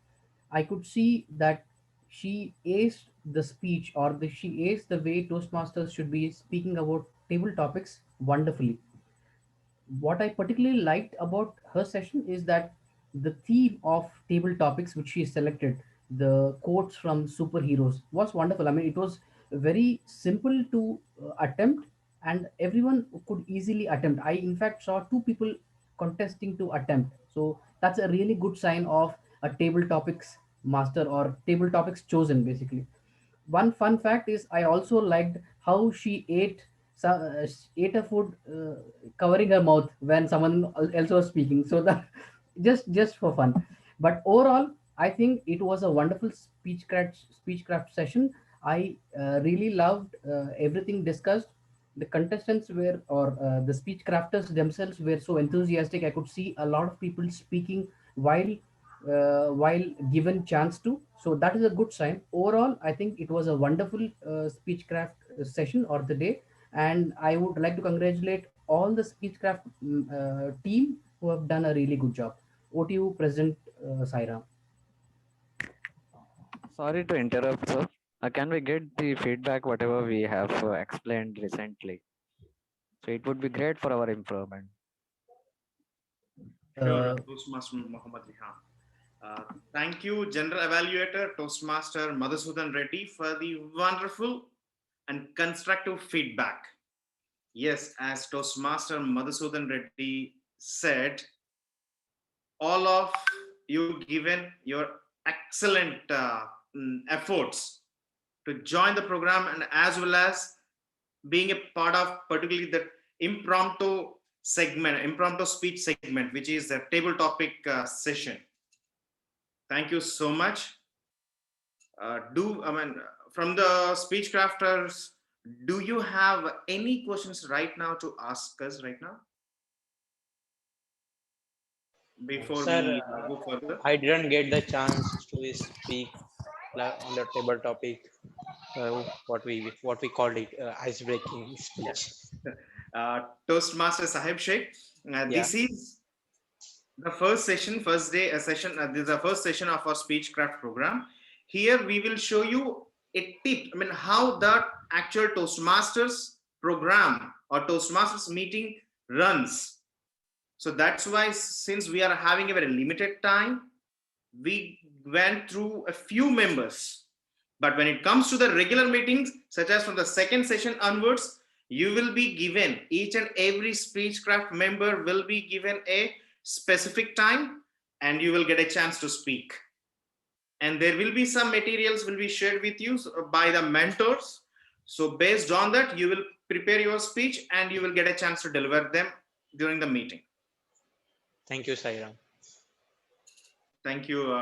I could see that she aced the speech, or she aced the way Toastmasters should be speaking about table topics wonderfully. What I particularly liked about her session is that the theme of table topics which she selected, the quotes from superheroes, was wonderful. I mean, it was very simple to attempt, and everyone could easily attempt. I, in fact, saw two people contesting to attempt. So that's a really good sign of a table topics master, or table topics chosen, basically. One fun fact is, I also liked how she ate a food covering her mouth when someone else was speaking. So that just for fun. But overall, I think it was a wonderful speechcraft session. I really loved everything discussed. The contestants were, or the speech crafters themselves were so enthusiastic. I could see a lot of people speaking while given chance to. So that is a good sign. Overall, I think it was a wonderful speechcraft session or the day, and I would like to congratulate all the speechcraft team who have done a really good job. Over to you, President Sairam. Sorry to interrupt, sir. Can we get the feedback, whatever we have explained recently? So it would be great for our improvement. Sure, Toastmaster Muhammad Rihan. Thank you, General Evaluator Toastmaster Madhusudan Reddy, for the wonderful and constructive feedback. Yes, as Toastmaster Madhusudan Reddy said, all of you given your excellent efforts to join the program, and as well as being a part of particularly the impromptu speech segment, which is the table topic session. Thank you so much. From the speech crafters, do you have any questions right now to ask us right now? Before Sir, we go further, I didn't get the chance to speak on the table topic. What we called it, ice breaking speech. Toastmaster Sahib Sheikh, this is the first session, first day session. This is the first session of our Speechcraft program. Here we will show you a tip. I mean, how the actual Toastmasters program or Toastmasters meeting runs. So that's why, since we are having a very limited time, we went through a few members. But when it comes to the regular meetings, such as from the second session onwards, you will be given, each and every Speechcraft member will be given a specific time, and you will get a chance to speak. And there will be some materials will be shared with you by the mentors. So based on that, you will prepare your speech and you will get a chance to deliver them during the meeting. Thank you, Sairam. Thank you.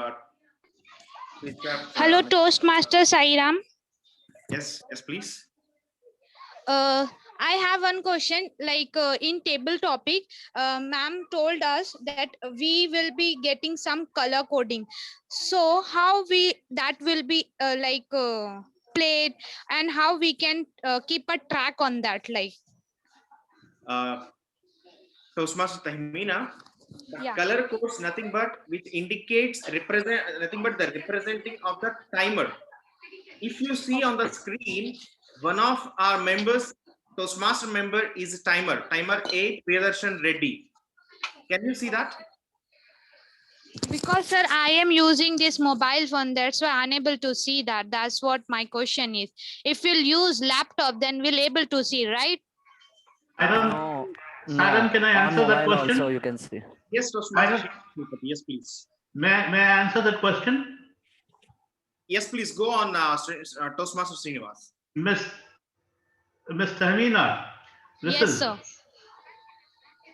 Hello, Toastmaster Sairam. Yes, please. I have one question. Like in table topic, ma'am told us that we will be getting some color coding. So how that will be played, and how we can keep a track on that, like. Toastmaster Tahmina, The Yeah. color codes nothing but which indicates nothing but the representing of the timer. If you see on the screen, one of our members, Toastmaster member is timer 8 Priyadarshan Reddy. Can you see that? Because sir, I am using this mobile phone, that's why I'm unable to see that. That's what my question is. If we'll use laptop, then we'll able to see, right? Sairam, No, can I on answer that mobile also question? you can see. Yes, Toastmaster. Yes, please. May I answer that question? Yes, please go on, Toastmaster Srinivas. Miss Tahmina, listen. Yes, sir.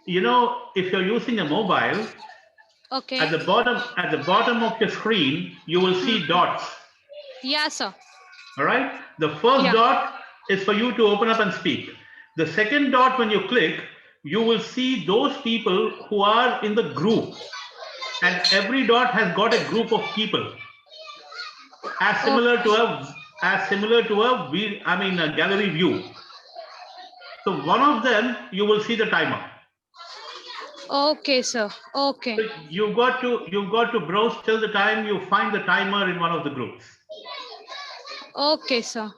You know, if you're using a mobile, Okay. at the bottom of your screen, you will see dots. Yeah, sir. All right. The first dot is for you to open up and speak. The second dot, when you click, you will see those people who are in the group, and every dot has got a group of people, as similar to a gallery view. So one of them, you will see the timer. Okay, sir. Okay. So you've got to browse till the time you find the timer in one of the groups. Okay, sir.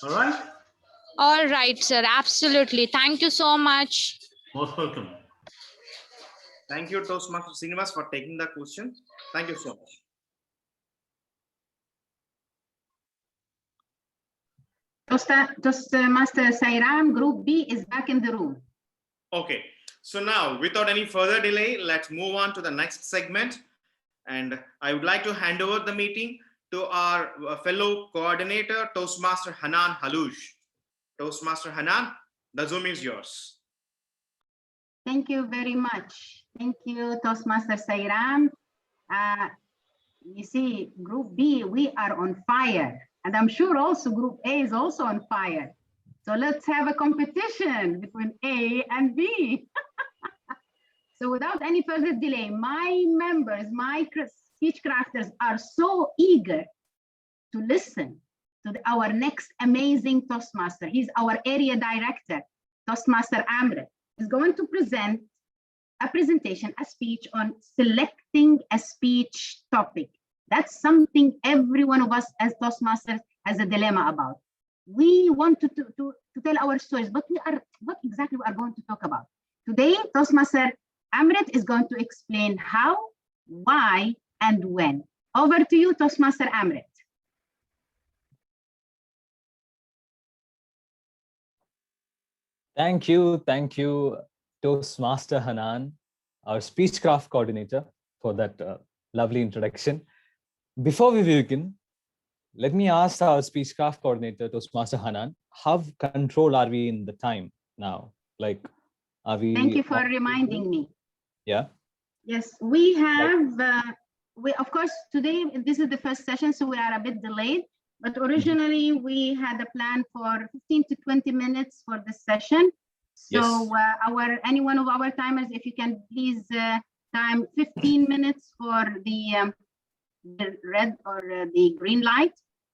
All right. All right, sir. Absolutely. Thank you so much. Most welcome. Thank you, Toastmaster Srinivas, for taking the question. Thank you so much. Toastmaster Sairam, Group B is back in the room. Okay, so now without any further delay, let's move on to the next segment. And I would like to hand over the meeting to our fellow coordinator, Toastmaster Hanan Haloush. Toastmaster Hanan, the Zoom is yours. Thank you very much. Thank you, Toastmaster Sairam. You see, Group B, we are on fire. And I'm sure also Group A is also on fire. So let's have a competition between A and B. So without any further delay, my members, my speech crafters are so eager to listen to our next amazing Toastmaster. He's our area director, Toastmaster Amrit. He's going to present a presentation, a speech on selecting a speech topic. That's something every one of us as Toastmasters has a dilemma about. We want to tell our stories, but what exactly we are going to talk about. Today, Toastmaster Amrit is going to explain how, why, and when. Over to you, Toastmaster Amrit. Thank you, Toastmaster Hanan, our Speechcraft coordinator, for that lovely introduction. Before we begin, let me ask our Speechcraft coordinator, Toastmaster Hanan, how control are we in the time now? Like, are we? Thank you for reminding me. Yeah. Yes, we have, of course, today, this is the first session, so we are a bit delayed, but originally we had a plan for 15 to 20 minutes for this session. So any one of our timers, if you can please time 15 minutes for the red or the green light,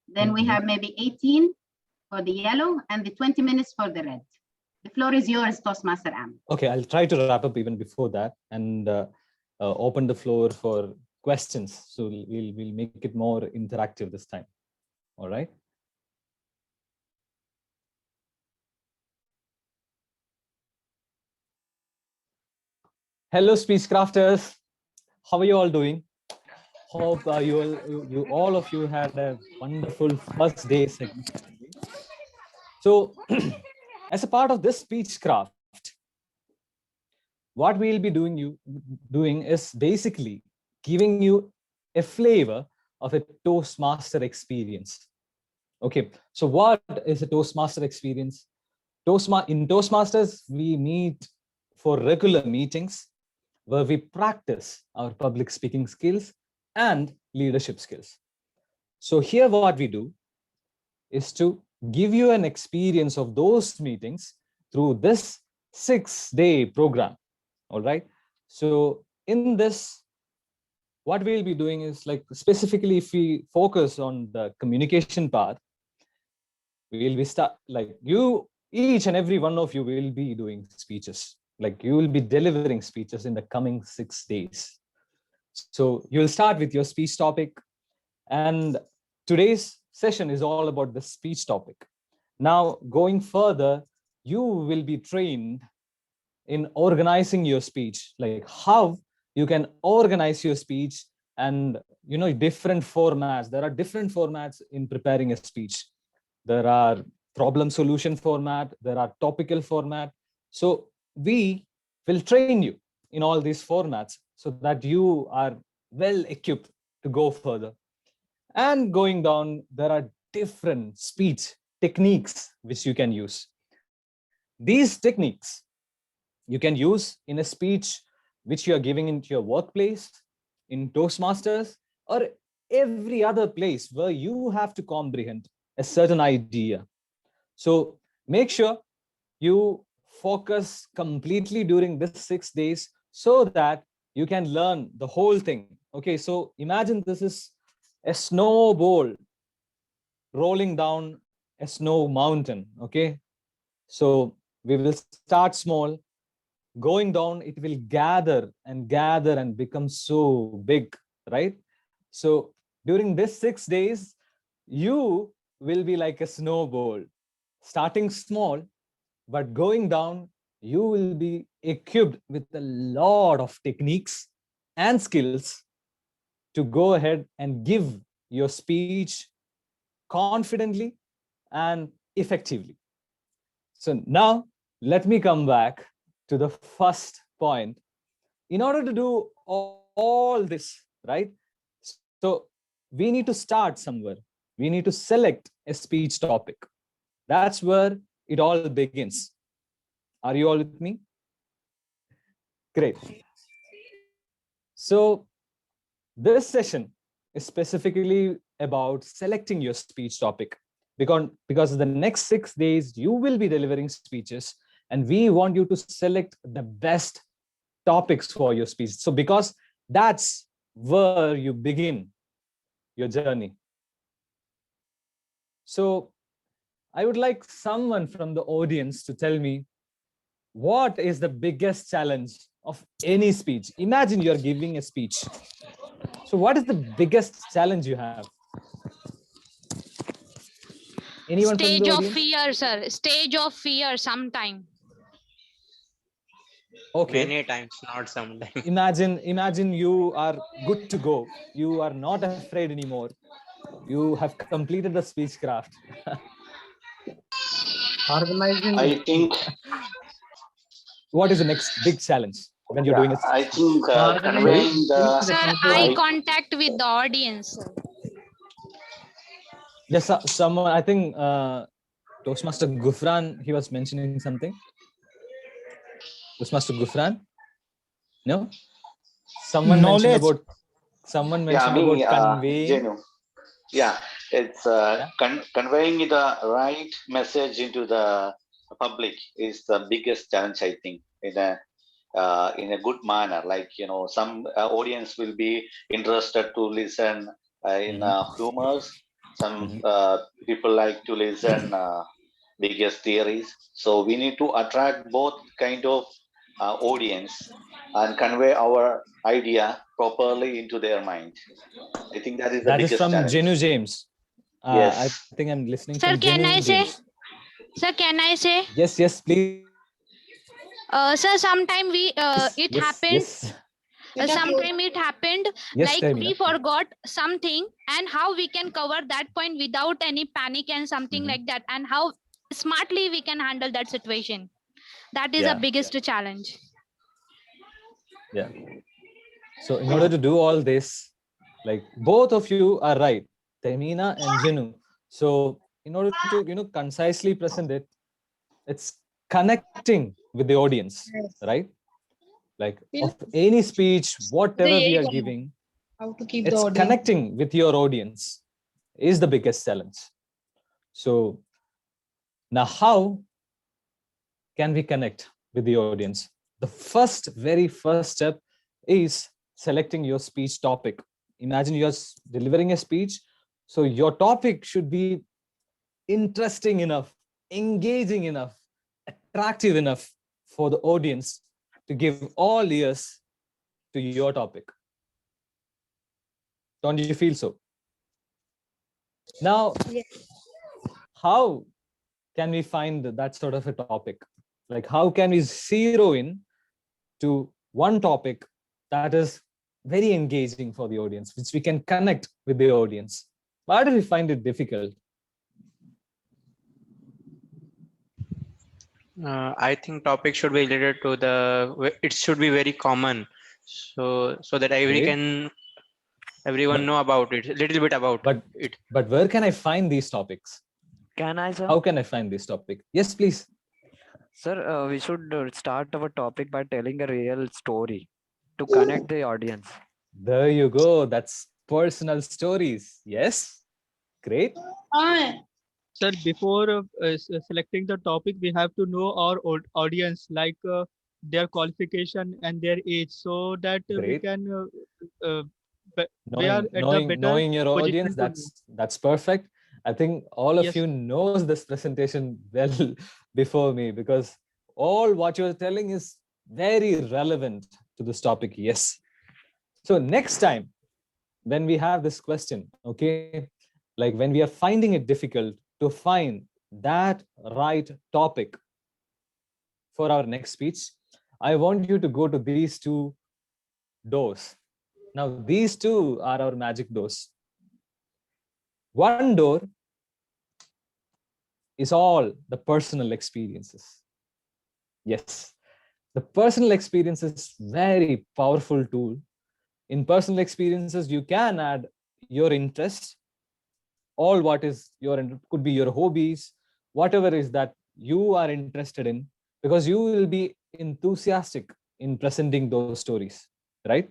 then we have maybe 18 for the yellow and the 20 minutes for the red. The floor is yours, Toastmaster Am. Okay, I'll try to wrap up even before that and open the floor for questions. So we'll make it more interactive this time. All right. Hello, Speechcrafters. How are you all doing? Hope all of you had a wonderful first day segment. So, as a part of this Speechcraft, what we'll be doing is basically giving you a flavor of a Toastmaster experience. Okay, so what is a Toastmaster experience? In Toastmasters, we meet for regular meetings where we practice our public speaking skills and leadership skills. So here what we do is to give you an experience of those meetings through this 6-day program. All right. So in this, what we'll be doing is, like, specifically if we focus on the communication part, we'll be each and every one of you will be doing speeches. Like you will be delivering speeches in the coming 6 days. So you'll start with your speech topic. And today's session is all about the speech topic. Now, going further, you will be trained in organizing your speech, like how you can organize your speech and, different formats. There are different formats in preparing a speech. There are problem solution format, there are topical format. So we will train you in all these formats so that you are well equipped to go further. And going down, there are different speech techniques which you can use. These techniques you can use in a speech which you are giving into your workplace, in Toastmasters, or every other place where you have to comprehend a certain idea. So make sure you focus completely during this 6 days so that you can learn the whole thing. Okay, so imagine this is a snowball rolling down a snow mountain. Okay, so we will start small. Going down, it will gather and become so big, right? So during this 6 days, you will be like a snowball, starting small, but going down, you will be equipped with a lot of techniques and skills to go ahead and give your speech confidently and effectively. So now let me come back to the first point. In order to do all this, right? So we need to start somewhere. We need to select a speech topic. That's where it all begins. Are you all with me? Great. So this session is specifically about selecting your speech topic, because the next 6 days you will be delivering speeches, and we want you to select the best topics for your speech. So because that's where you begin your journey. So I would like someone from the audience to tell me, what is the biggest challenge of any speech? Imagine you're giving a speech. So what is the biggest challenge you have? Anyone from the Stage of audience? fear, sir. Stage of fear sometime. Okay. Many times, not sometimes. Imagine you are good to go. You are not afraid anymore. You have completed the Speechcraft. Organizing I think What is the next big challenge when you're doing it? I think organizing conveying speech the with a Sir, eye right. contact with the audience. Yes, someone, I think Toastmaster Gufran, he was mentioning something. Toastmaster Gufran? No? Someone mentioned Knowledge. about conveying. Genu. Yeah, it's conveying the right message into the public is the biggest challenge, I think, in a good manner. Like, some audience will be interested to listen in humors. Some people like to listen biggest theories. So we need to attract both kind of audience and convey our idea properly into their mind. I think that is the That is biggest from challenge. Genu James. Yes. I think I'm listening Sir, from can Genu I say? James. Sir, can I say? Yes, please. Sir, sometime it happened. Yes. Sometime it happened Yes, like Stamina. we forgot something, and how we can cover that point without any panic and something like that, and how smartly we can handle that situation. That is the biggest challenge. Yeah. So in order to do all this, like both of you are right, Temina and Genu. So in order to concisely present it, it's connecting with the audience, right? Like of any speech, whatever we are giving, how to keep it's the audience connecting with your audience is the biggest challenge. So now how can we connect with the audience? The very first step is selecting your speech topic. Imagine you're delivering a speech, so your topic should be interesting enough, engaging enough, attractive enough for the audience to give all ears to your topic. Don't you feel so? Now, how can we find that sort of a topic? Like, how can we zero in to one topic that is very engaging for the audience, which we can connect with the audience? Why do we find it difficult? I think topic should be related to it should be very common, so that everyone know about it, a little bit about it. But where can I find these topics? Can I, sir? How can I find this topic? Yes, please. Sir, we should start our topic by telling a real story to connect the audience. There you go. That's personal stories. Yes. Great. Sir, before selecting the topic, we have to know our audience, like their qualification and their age, so that we can we are at the better knowing your position audience, to know. that's perfect. I think all of Yes. you knows this presentation well before me, because all what you're telling is very relevant to this topic. Yes. So next time when we have this question, okay, like when we are finding it difficult to find that right topic for our next speech, I want you to go to these two doors. Now, these two are our magic doors. One door is all the personal experiences. Yes, the personal experience is very powerful tool. In personal experiences, you can add your interest, all what is your, could be your hobbies, whatever is that you are interested in, because you will be enthusiastic in presenting those stories, right?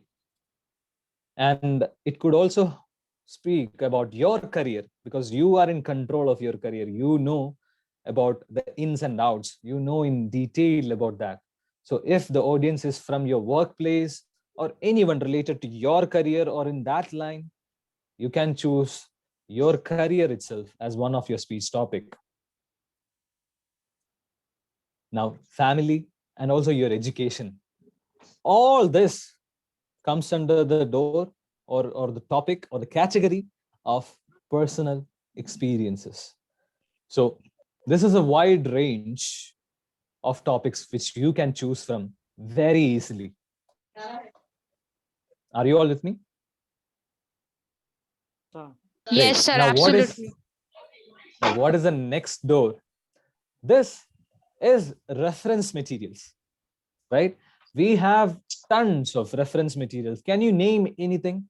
And it could also speak about your career, because you are in control of your career. You know about the ins and outs, you know in detail about that. So if the audience is from your workplace or anyone related to your career or in that line, you can choose your career itself as one of your speech topic. Now, family and also your education, all this comes under the door or the topic or the category of personal experiences. So this is a wide range of topics which you can choose from very easily. Are you all with me? Yes, sir, Now, absolutely. what is the next door? This is reference materials, right? We have tons of reference materials. Can you name anything?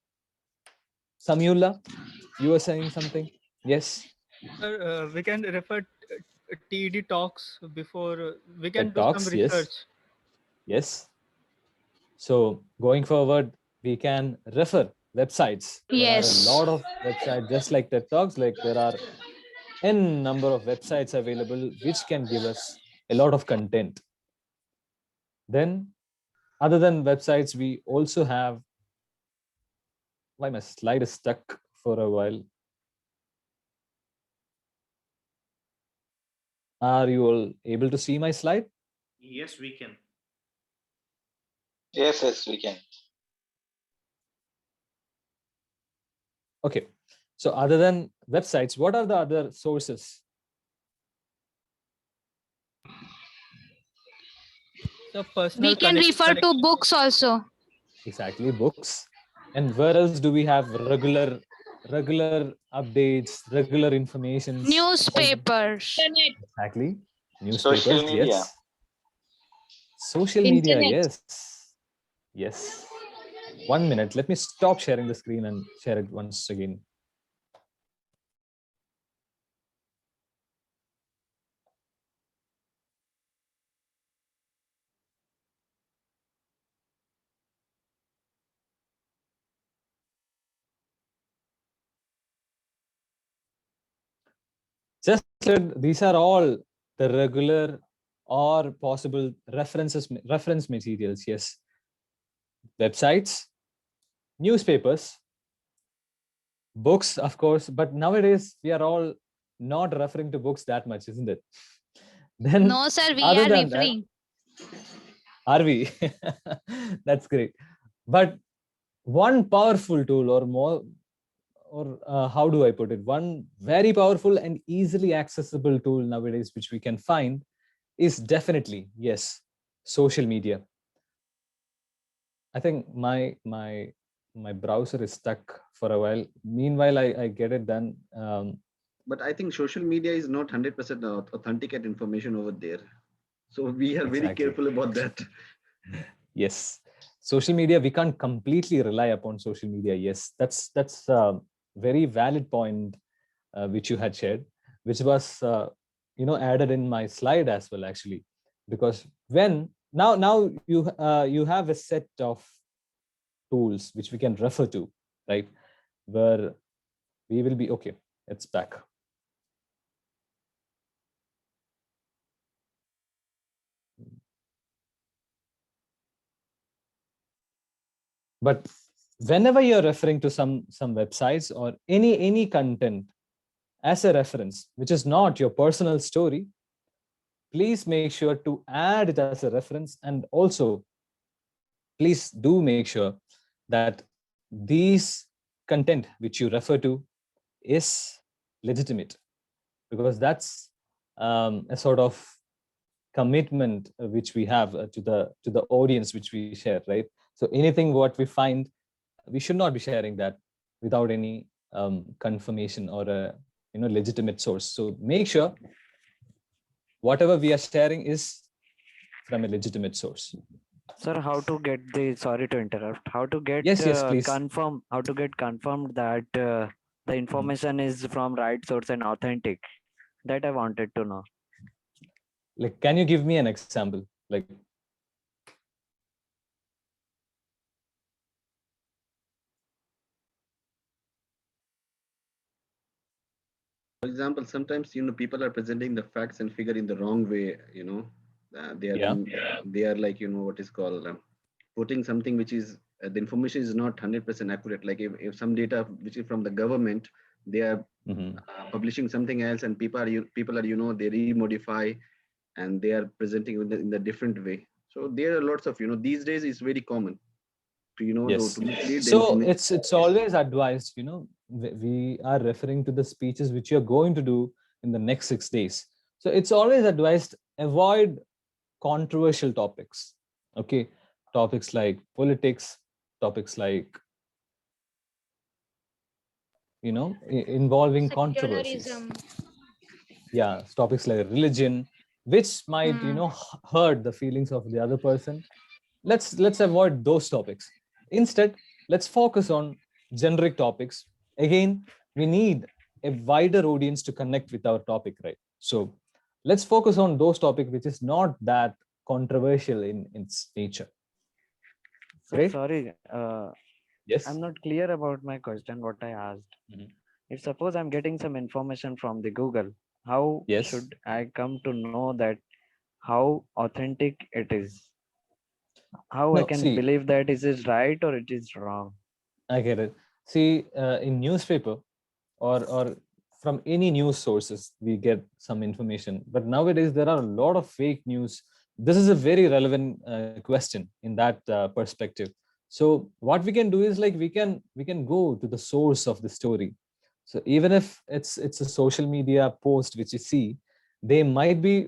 Samyula, you were saying something? Yes. Sir, we can refer TED talks before we can TED do some Talks, research. yes. So going forward, we can refer websites. Yes. There are a lot of websites, just like TED Talks, like there are n number of websites available which can give us a lot of content. Then, other than websites, we also have, why my slide is stuck for a while. Are you all able to see my slide? Yes, we can. Yes, we can. Okay. So other than websites, what are the other sources? So personal We can refer to books also. Exactly, books. And where else do we have regular updates, regular information? Newspapers. Exactly. Newspapers, Social media. yes. Social media, Internet. yes. Yes. 1 minute. Let me stop sharing the screen and share it once again. Just these are all the regular or possible reference materials. Yes. Websites, newspapers, books, of course, but nowadays we are all not referring to books that much, isn't it? Then No, sir, we other are than that, referring. Are we? That's great. But one powerful tool, or more, or how do I put it? One very powerful and easily accessible tool nowadays, which we can find, is definitely, yes, social media. I think my browser is stuck for a while. Meanwhile, I get it done. But I think social media is not 100% authenticate information over there. So we are very Exactly. careful about that. Yes, social media, we can't completely rely upon social media. Yes, that's a very valid point which you had shared, which was added in my slide as well, actually, because when now you have a set of tools which we can refer to, right, where we will be okay. It's back. But whenever you're referring to some websites or any content as a reference, which is not your personal story, please make sure to add it as a reference, and also please do make sure that these content which you refer to is legitimate, because that's a sort of commitment which we have to the audience which we share, right? So anything what we find, we should not be sharing that without any confirmation or a legitimate source. So make sure whatever we are sharing is from a legitimate source. Sir, how to get the, sorry to interrupt, how to get Yes, please. how to get confirmed that the information is from right source and authentic? That I wanted to know. Like, can you give me an example? Like, For example, sometimes people are presenting the facts and figure in the wrong way. They are they are like what is called putting something which is the information is not 100% accurate. Like if some data which is from the government, they are publishing something else, and people are they remodify and they are presenting in the different way. So there are lots of these days it's very common to yes. to mislead the So information. it's always advised, we are referring to the speeches which you're going to do in the next 6 days. So it's always advised, avoid controversial topics. Okay, topics like politics, topics like involving controversies. Yeah, topics like religion, which might hurt the feelings of the other person. Let's avoid those topics. Instead, let's focus on generic topics. Again, we need a wider audience to connect with our topic, right? So let's focus on those topics which is not that controversial in its nature. So Great. sorry, yes, I'm not clear about my question, what I asked. If suppose I'm getting some information from the Google, how Yes. should I come to know that how authentic it is? How I No, can see, believe that is it right or it is wrong? I get it. See, in newspaper or from any news sources, we get some information. But nowadays, there are a lot of fake news. This is a very relevant question in that perspective. So what we can do is like we can go to the source of the story. So even if it's a social media post which you see, they might be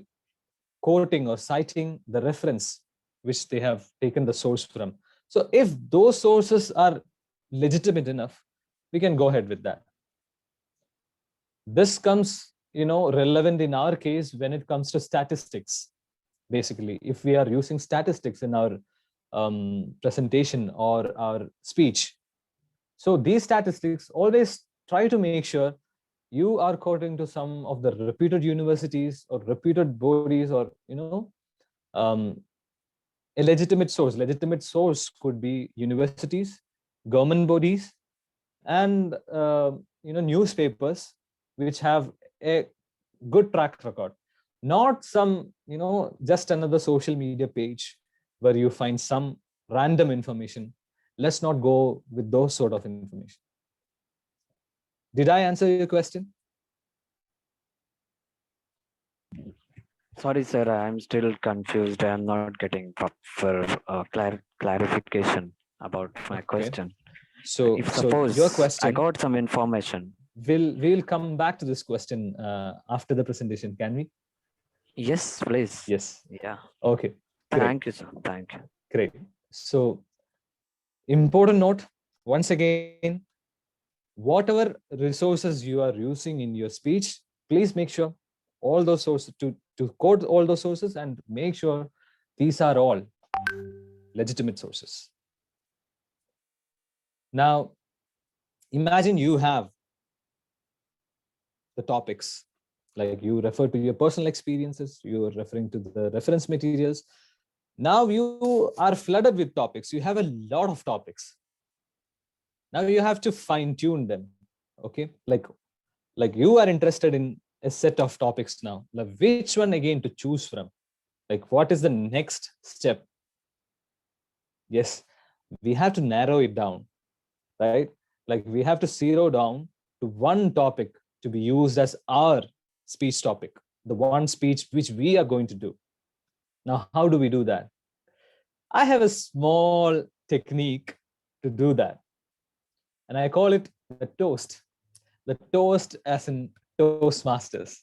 quoting or citing the reference which they have taken the source from. So if those sources are legitimate enough, we can go ahead with that. This comes relevant in our case when it comes to statistics. Basically, if we are using statistics in our presentation or our speech, so these statistics, always try to make sure you are quoting to some of the reputed universities or reputed bodies, or um, a legitimate source. Legitimate source could be universities, government bodies, and newspapers which have a good track record, not some just another social media page where you find some random information. Let's not go with those sort of information. Did I answer your question? Sorry, sir, I'm still confused. I'm not getting proper clarification about my question. So If so suppose your I question, got some information. we'll come back to this question after the presentation, can we? Yes, please. Yes. Yeah. Okay, great. Thank you, sir. Thank you. Great. So important note, once again, whatever resources you are using in your speech, please make sure all those sources to quote all those sources and make sure these are all legitimate sources. Now, imagine you have the topics, like you refer to your personal experiences, you're referring to the reference materials. Now you are flooded with topics. You have a lot of topics. Now you have to fine tune them. Okay, like you are interested in a set of topics now. Like which one again to choose from? Like what is the next step? Yes, we have to narrow it down, right? Like we have to zero down to one topic to be used as our speech topic, the one speech which we are going to do. Now, how do we do that? I have a small technique to do that, and I call it the toast. The toast as in Toastmasters.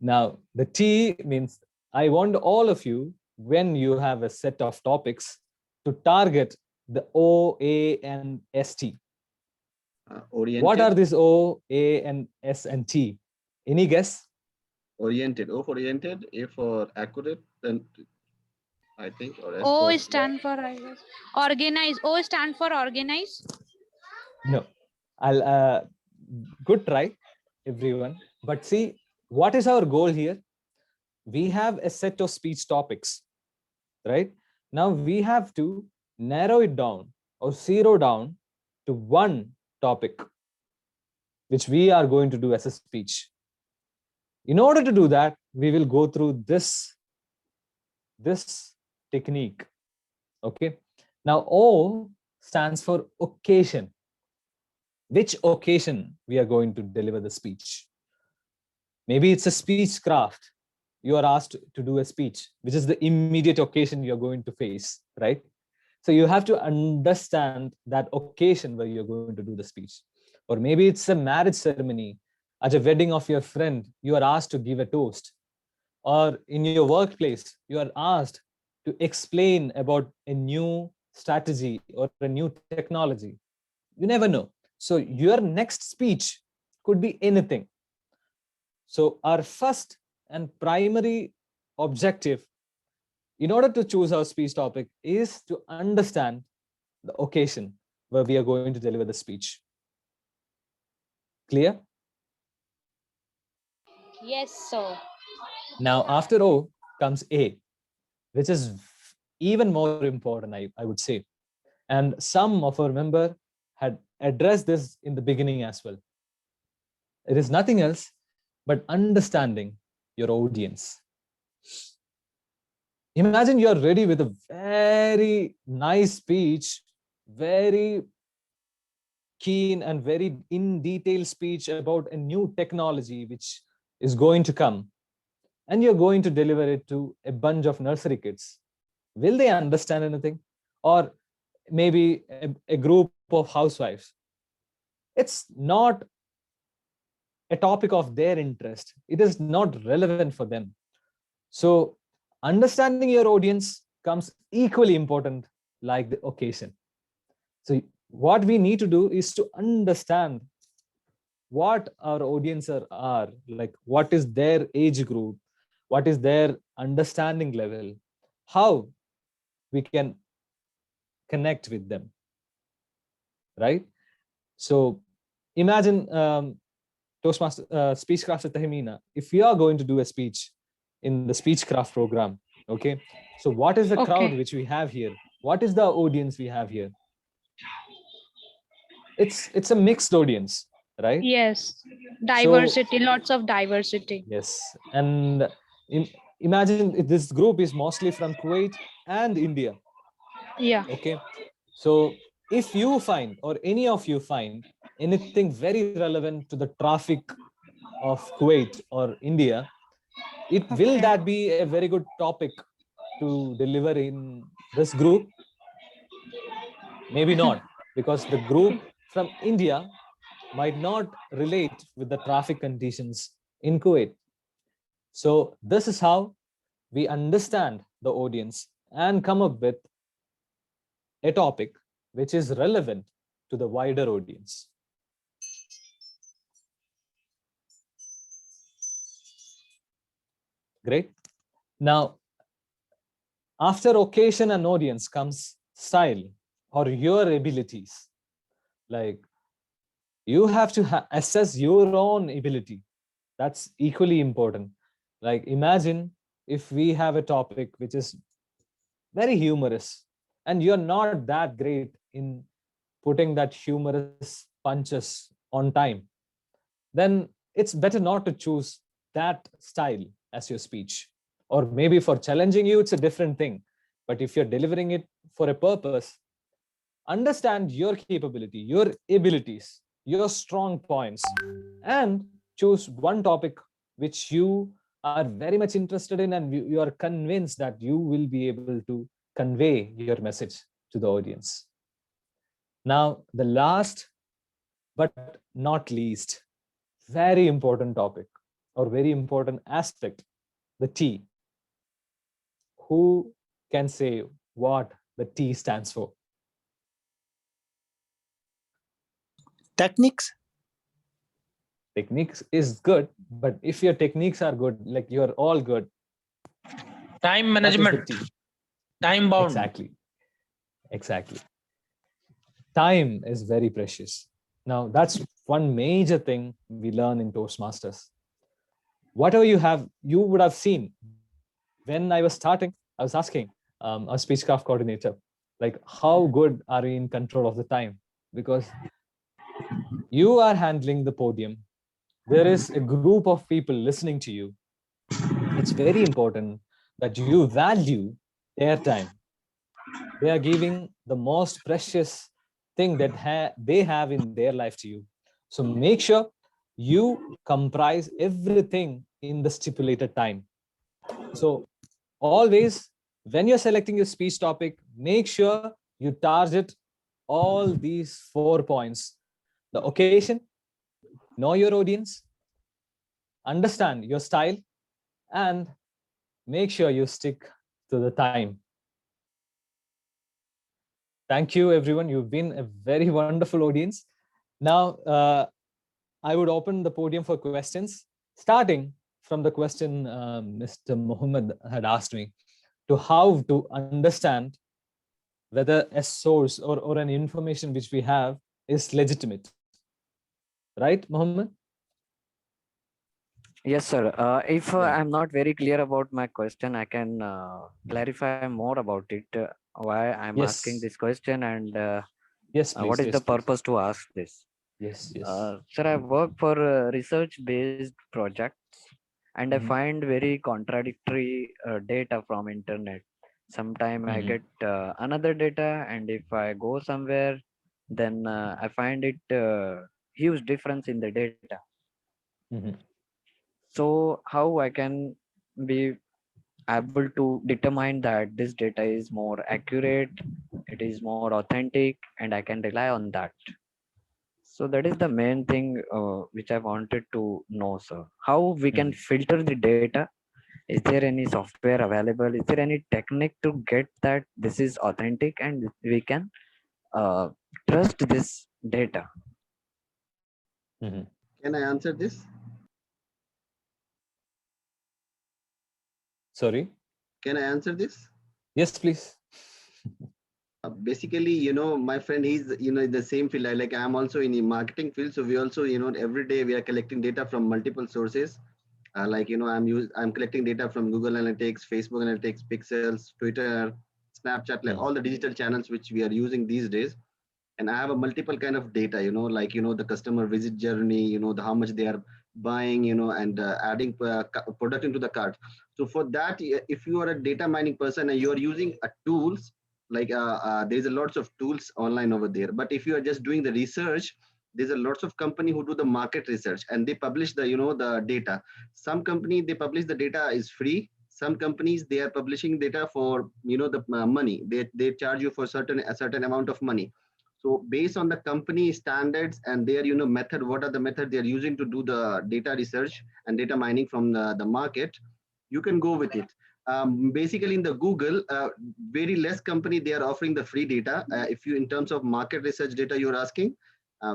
Now, the T means I want all of you, when you have a set of topics, to target the O, A, and S, T. Oriented. What are these O, A, and S and T? Any guess? Oriented. O for oriented, A for accurate, and I think, or S O for stand for I guess. Organize. O stand for organize. No. I'll good try, everyone. But see, what is our goal here? We have a set of speech topics, right? Now we have to narrow it down or zero down to one topic which we are going to do as a speech. In order to do that, we will go through this technique. Okay. Now O stands for occasion. Which occasion we are going to deliver the speech? Maybe it's a Speechcraft. You are asked to do a speech, which is the immediate occasion you're going to face, right? So you have to understand that occasion where you're going to do the speech. Or maybe it's a marriage ceremony. At a wedding of your friend, you are asked to give a toast. Or in your workplace, you are asked to explain about a new strategy or a new technology. You never know. So your next speech could be anything. So our first and primary objective in order to choose our speech topic is to understand the occasion where we are going to deliver the speech. Clear? Yes, sir. Now after O comes A, which is even more important, I would say. And some of our members had addressed this in the beginning as well. It is nothing else but understanding your audience. Imagine you're ready with a very nice speech, very keen and very in detail speech about a new technology which is going to come, and you're going to deliver it to a bunch of nursery kids. Will they understand anything? Or maybe a group of housewives. It's not a topic of their interest. It is not relevant for them. So understanding your audience comes equally important like the occasion. So what we need to do is to understand what our audience are like, what is their age group, what is their understanding level, how we can connect with them, right? So imagine Toastmaster Speechcraft at Tahimina, if we are going to do a speech in the Speechcraft program, okay, so what is the crowd which we have here? What is the audience we have here? It's a mixed audience, right? Yes, diversity, lots of diversity. Yes, and imagine this group is mostly from Kuwait and India. Yeah. Okay, so if you find, or any of you find, anything very relevant to the traffic of Kuwait or India, will that be a very good topic to deliver in this group? Maybe not, because the group from India might not relate with the traffic conditions in Kuwait. So this is how we understand the audience and come up with a topic which is relevant to the wider audience. Great. Now, after occasion and audience comes style or your abilities. Like, you have to assess your own ability. That's equally important. Like, imagine if we have a topic which is very humorous and you're not that great in putting that humorous punches on time, then it's better not to choose that style as your speech. Or maybe for challenging you, it's a different thing. But if you're delivering it for a purpose, understand your capability, your abilities, your strong points, and choose one topic which you are very much interested in and you are convinced that you will be able to convey your message to the audience. Now, the last but not least, very important topic or very important aspect, the T. Who can say what the T stands for? Techniques. Techniques is good, but if your techniques are good, like you're all good. Time management. Time bound. Exactly. Exactly. Time is very precious. Now, that's one major thing we learn in Toastmasters. Whatever you would have seen when I was starting, I was asking a Speechcraft coordinator, like, how good are we in control of the time? Because you are handling the podium. There is a group of people listening to you. It's very important that you value their time. They are giving the most precious thing that they have in their life to you. So make sure you comprise everything in the stipulated time. So always, when you're selecting your speech topic, make sure you target all these 4 points: the occasion, know your audience, understand your style, and make sure you stick to the time. Thank you, everyone. You've been a very wonderful audience. Now, I would open the podium for questions, starting from the question Mr. Mohammed had asked me, to how to understand whether a source or an information which we have is legitimate. Right, Mohammed? Yes, sir. If I'm not very clear about my question, I can clarify more about it. Why I'm asking this question and yes, please, what is yes, the please. purpose to ask this? Yes, yes. Sir, I work for research-based projects, and I find very contradictory data from internet. Sometime I get another data, and if I go somewhere, then I find it huge difference in the data. So how I can be able to determine that this data is more accurate, it is more authentic, and I can rely on that? So that is the main thing which I wanted to know, sir. How we can filter the data? Is there any software available? Is there any technique to get that this is authentic and we can trust this data? Can I answer this? Sorry? Can I answer this? Yes, please. Basically, my friend, he's, in the same field. Like, I'm also in the marketing field. So we also, every day we are collecting data from multiple sources. I'm collecting data from Google Analytics, Facebook Analytics, Pixels, Twitter, Snapchat, like all the digital channels which we are using these days. And I have a multiple kind of data, the customer visit journey, how much they are buying, and adding product into the cart. So for that, if you are a data mining person and you are using tools, like there's a lots of tools online over there. But if you are just doing the research, There's a lots of company who do the market research and they publish the, the data. Some company, they publish the data is free. Some companies, they are publishing data for, the money. They charge you for a certain amount of money. So based on the company standards and their, method, what are the method they are using to do the data research and data mining from the market, you can go with it. Basically in the Google, very less company, they are offering the free data. If you, in terms of market research data, you're asking,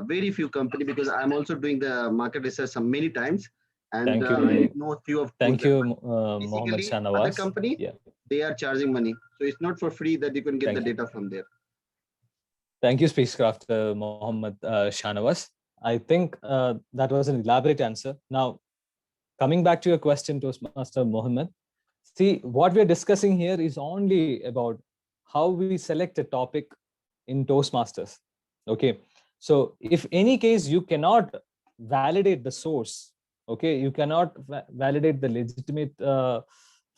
very few company, because I'm also doing the market research many times. And Thank you. I know few of Thank those. you, Mohammed Basically, other Shanawaz. company, Yeah. they are charging money. So it's not for free that you can get Thank the you. data from there. Thank you, Speechcraft, Mohammed Shanawaz. I think that was an elaborate answer. Now, coming back to your question, Toastmaster Mohammed, see, what we're discussing here is only about how we select a topic in Toastmasters. Okay, so if any case you cannot validate the source, okay, you cannot validate the legitimate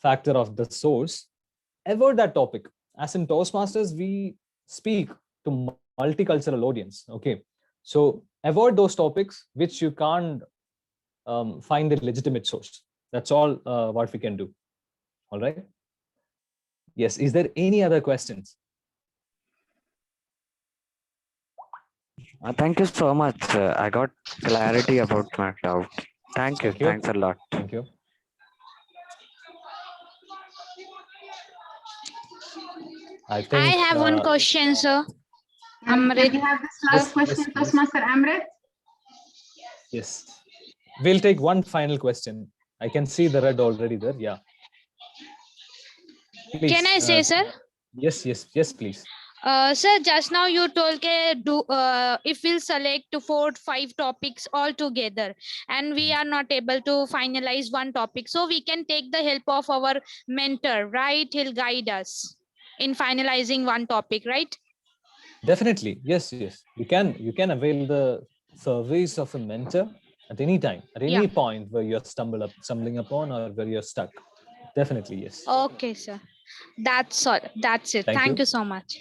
factor of the source, avoid that topic. As in Toastmasters, we speak to multicultural audience. Okay, so avoid those topics which you can't find a legitimate source. That's all what we can do. All right. Yes. Is there any other questions? Thank you so much. I got clarity about my doubt. Thank you. Thanks a lot. Thank you. I think I have one question, sir. Amrit, we have this last question, Toastmaster Amrit. Yes. We'll take one final question. I can see the red already there. Yeah. Please, Can I say, sir? Yes, please. Sir, just now you told if we'll select 4 to 5 topics all together and we are not able to finalize one topic, so we can take the help of our mentor, right? He'll guide us in finalizing one topic, right? Definitely. Yes. You can avail the service of a mentor at any time, at any point where you're stumbling upon or where you're stuck. Definitely, yes. Okay, sir. That's all. That's it. Thank you so much.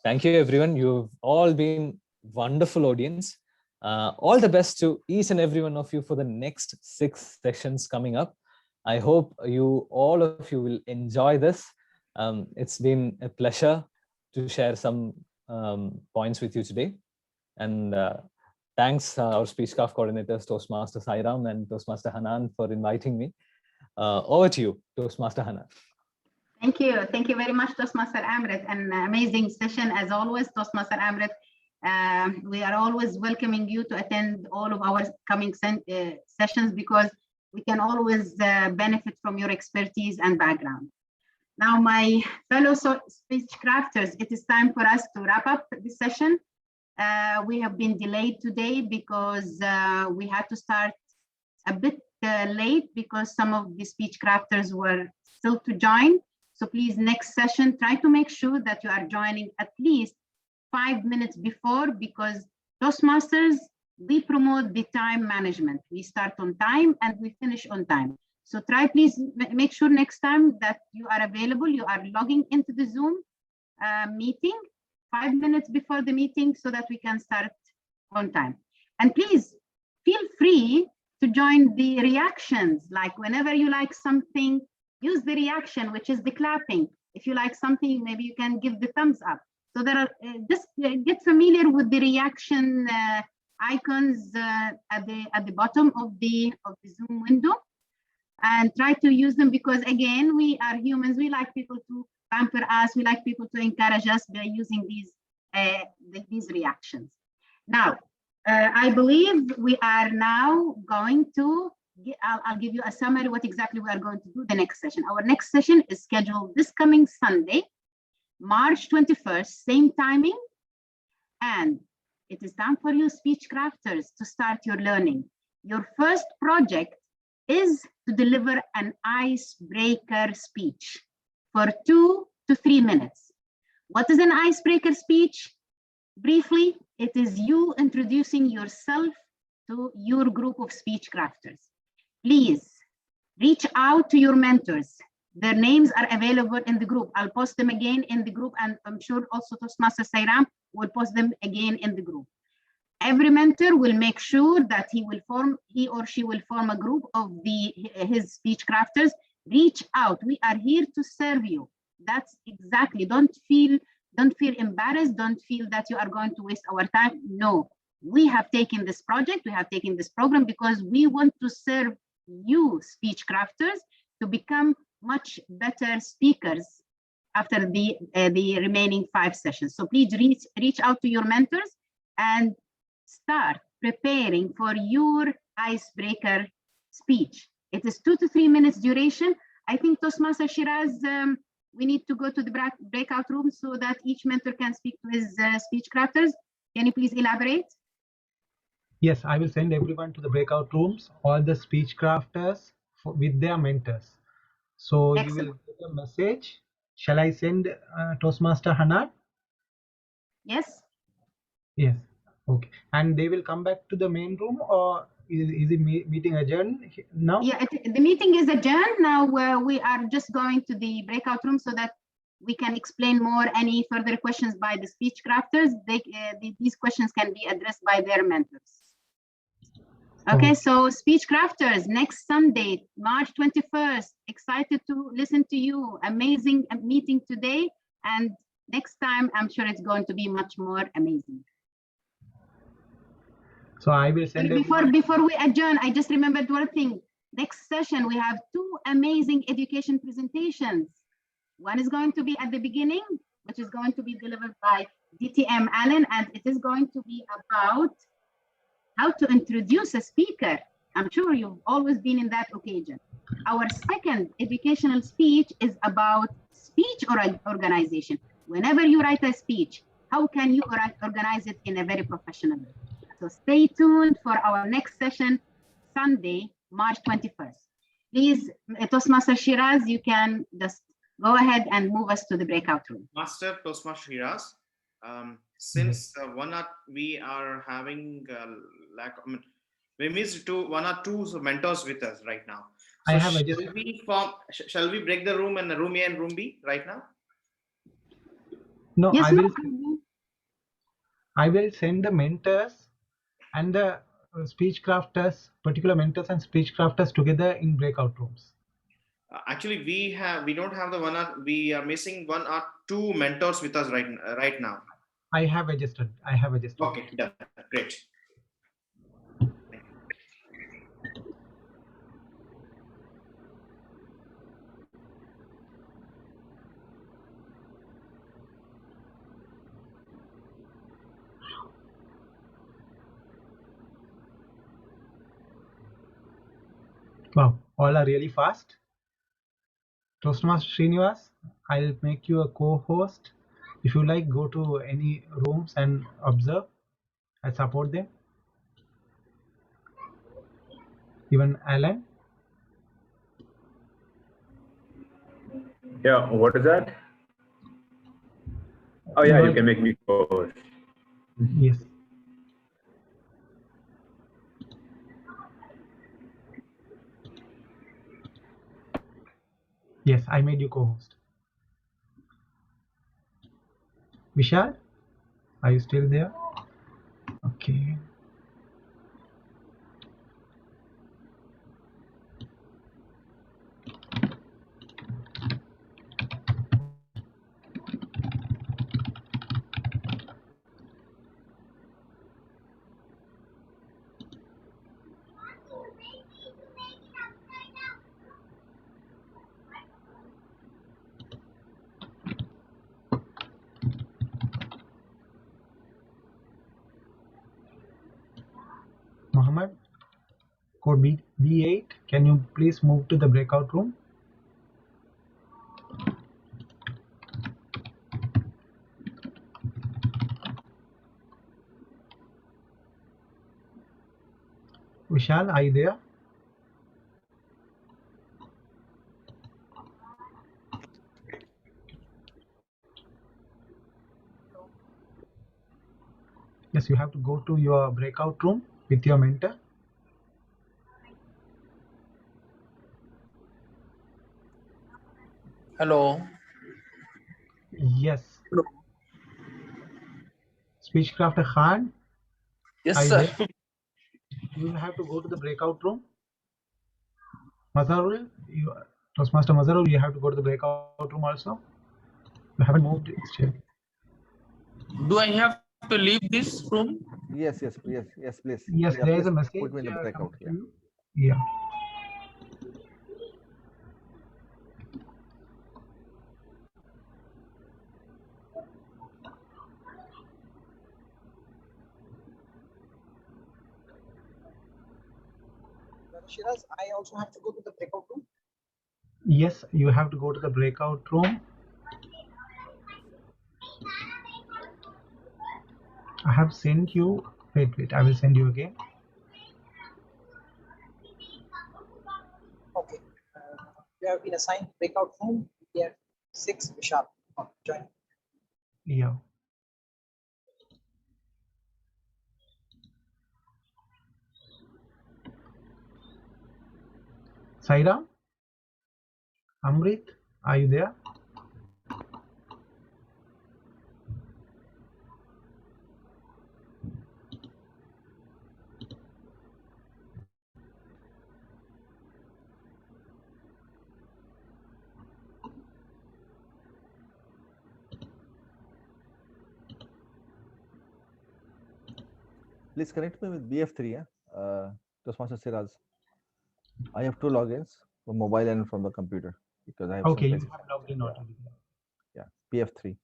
Thank you, everyone. You've all been wonderful audience. All the best to each and every one of you for the next 6 sessions coming up. I hope all of you will enjoy this. It's been a pleasure to share some points with you today. And thanks our Speechcraft coordinators, Toastmaster Sairam and Toastmaster Hanan, for inviting me. Over to you, Toastmaster Hanan. Thank you. Thank you very much, Toastmaster Amrit. An amazing session as always, Toastmaster Amrit. We are always welcoming you to attend all of our coming sessions because we can always benefit from your expertise and background. Now, my fellow Speechcrafters, it is time for us to wrap up this session. We have been delayed today because we had to start a bit late because some of the Speechcrafters were still to join. So please, next session, try to make sure that you are joining at least 5 minutes before, because Toastmasters, we promote the time management. We start on time and we finish on time. So try, please make sure next time that you are available, you are logging into the Zoom meeting 5 minutes before the meeting so that we can start on time. And please feel free to join the reactions, like whenever you like something, use the reaction, which is the clapping. If you like something, maybe you can give the thumbs up. So there are just get familiar with the reaction icons at the bottom of the Zoom window, and try to use them, because again, we are humans. We like people to pamper us. We like people to encourage us by using these reactions. Now, I believe we are now going to. I'll give you a summary what exactly we are going to do the next session. Our next session is scheduled this coming Sunday, March 21st, same timing. And it is time for you Speechcrafters to start your learning. Your first project is to deliver an icebreaker speech for 2 to 3 minutes. What is an icebreaker speech? Briefly, it is you introducing yourself to your group of Speechcrafters. Please reach out to your mentors. Their names are available in the group. I'll post them again in the group, and I'm sure also Toastmaster Sairam will post them again in the group. Every mentor will make sure that he or she will form a group of his speech crafters. Reach out. We are here to serve you. That's exactly. Don't feel embarrassed. Don't feel that you are going to waste our time. No, we have taken this project. We have taken this program because we want to serve you, speech crafters, to become much better speakers after the remaining 5 sessions. So please reach out to your mentors and start preparing for your icebreaker speech. It is 2 to 3 minutes duration. I think Toastmaster Shiraz, we need to go to the breakout room so that each mentor can speak to his speech crafters. Can you please elaborate? Yes, I will send everyone to the breakout rooms, all the speech crafters with their mentors. So Excellent. You will get a message. Shall I send Toastmaster Hanan? Yes. Yes. Okay. And they will come back to the main room, or is the meeting adjourned now? Yeah, the meeting is adjourned. Now we are just going to the breakout room so that we can explain more any further questions by the speech crafters. These questions can be addressed by their mentors. Okay, so speech crafters, next Sunday, March 21st, excited to listen to you. Amazing meeting today. And next time, I'm sure it's going to be much more amazing. So I will send Before we adjourn, I just remembered one thing. Next session, we have 2 amazing education presentations. One is going to be at the beginning, which is going to be delivered by DTM Allen, and it is going to be about how to introduce a speaker. I'm sure you've always been in that occasion. Our second educational speech is about speech or organization. Whenever you write a speech, how can you organize it in a very professional way? So stay tuned for our next session, Sunday, March 21st. Please, Toastmaster Shiraz, you can just go ahead and move us to the breakout room. Master Toastmaster Shiraz, since we are having we missed 1 or 2 mentors with us right now. So I have shall we break the room and room A and room B right now? No, yes, I will send the mentors and the speech crafters, particular mentors and speech crafters together in breakout rooms. Actually, we don't have we are missing 1 or 2 mentors with us right now. I have adjusted. Okay, done. Great. Wow, all are really fast. Toastmaster Srinivas, I'll make you a co-host. If you like, go to any rooms and observe and support them. Even Alan. Yeah, what is that? Oh yeah, you can make me co-host. Yes. Yes, I made you co-host. Vishal, are you still there? Okay. Mohammed, code B8, can you please move to the breakout room? Vishal, are you there? Yes, you have to go to your breakout room with your mentor. Hello. Yes. Speechcraft Khan, Yes, Are you sir. there? You will have to go to the breakout room. Mazharul, Toastmaster Mazharul, you have to go to the breakout room also. You haven't moved it still. Do I have to leave this room? Yes, please. Yes, Yeah, there is please a message put me in the breakout. coming to you. Yeah. Shiraz, I also have to go to the breakout room. Yes, you have to go to the breakout room. I have sent you. Wait. I will send you again. Okay. You have been assigned breakout room. Here, 6 sharp. Join. Yeah. Sairam? Amrit, are you there? Please connect me with BF3. Toastmaster Siraz. I have 2 logins from mobile and from the computer because I have Okay, some you basic. have logged in already. Yeah, BF3.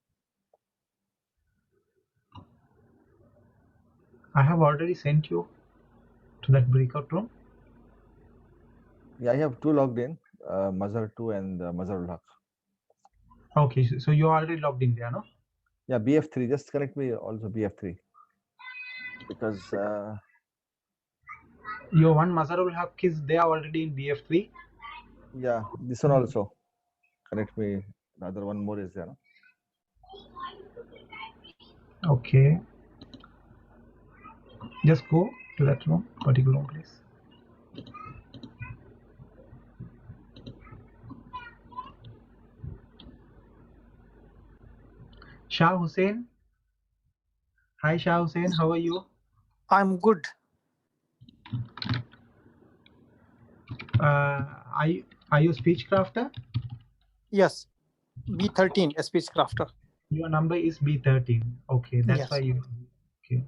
I have already sent you to that breakout room. Yeah, I have 2 logged in, Mazhar 2 and Mazharul Haq. Okay, so you are already logged in there, no? Yeah, BF3. Just connect me also BF3 because Your one Mazharul Haq is there already in BF3. yeah, this one also connect me. The other one more is there. No? Okay. Just go to that room, particular place. Shah Hussain. Hi, Shah Hussain. How are you? I'm good. Are you Speechcrafter? Yes. B13, a Speechcrafter. Your number is B13. Okay, that's why Yes. you. Okay.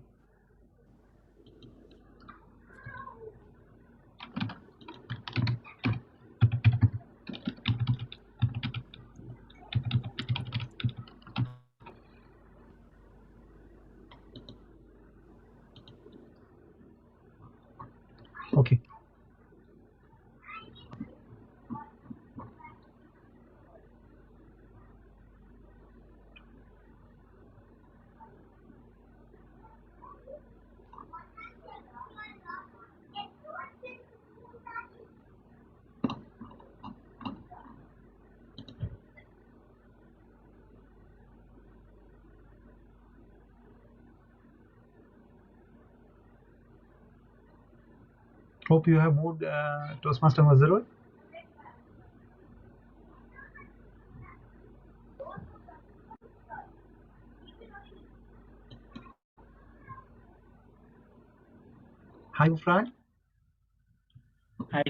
Okay. Hope you have moved Toastmaster Mazharul. Hi, Fran. Hi.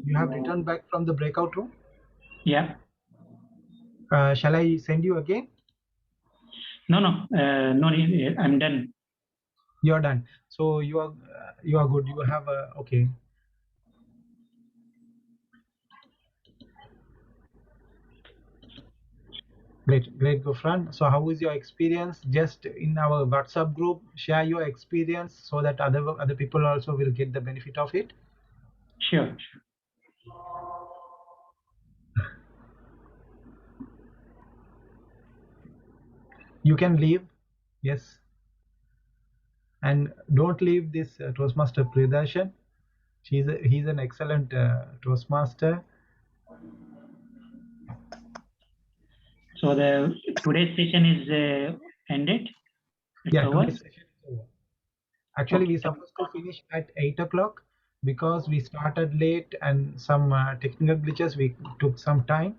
You have returned back from the breakout room. Yeah. Shall I send you again? No, no need. I'm done. You are done. So you are good. You have okay. Great, Gufran. So how is your experience? Just in our WhatsApp group, share your experience so that other people also will get the benefit of it. Sure. You can leave, yes, and don't leave this Toastmaster Pridarshan. He's an excellent Toastmaster. So the today's session is ended. It's over. Today's session is over. Actually, we're supposed to finish at 8 o'clock because we started late and some technical glitches. We took some time.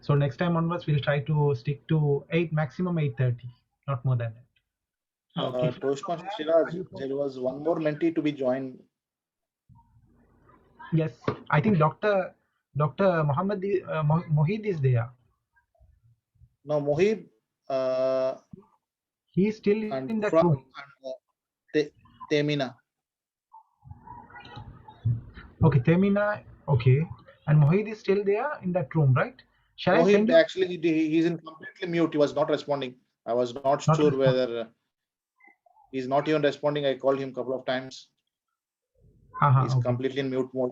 So next time onwards, we'll try to stick to 8, maximum 8:30, not more than that. Toastmaster Shiraz, there was one more mentee to be joined. Yes, I think Dr. Muhammad Mohid is there. No, Mohib. He's still in that room. Temina. Okay, Temina. Okay, and Mohid is still there in that room, right? Shall I send Mohib you? actually he's in completely mute. He was not responding. I was not sure whether he's not even responding. I called him a couple of times. He's completely in mute mode.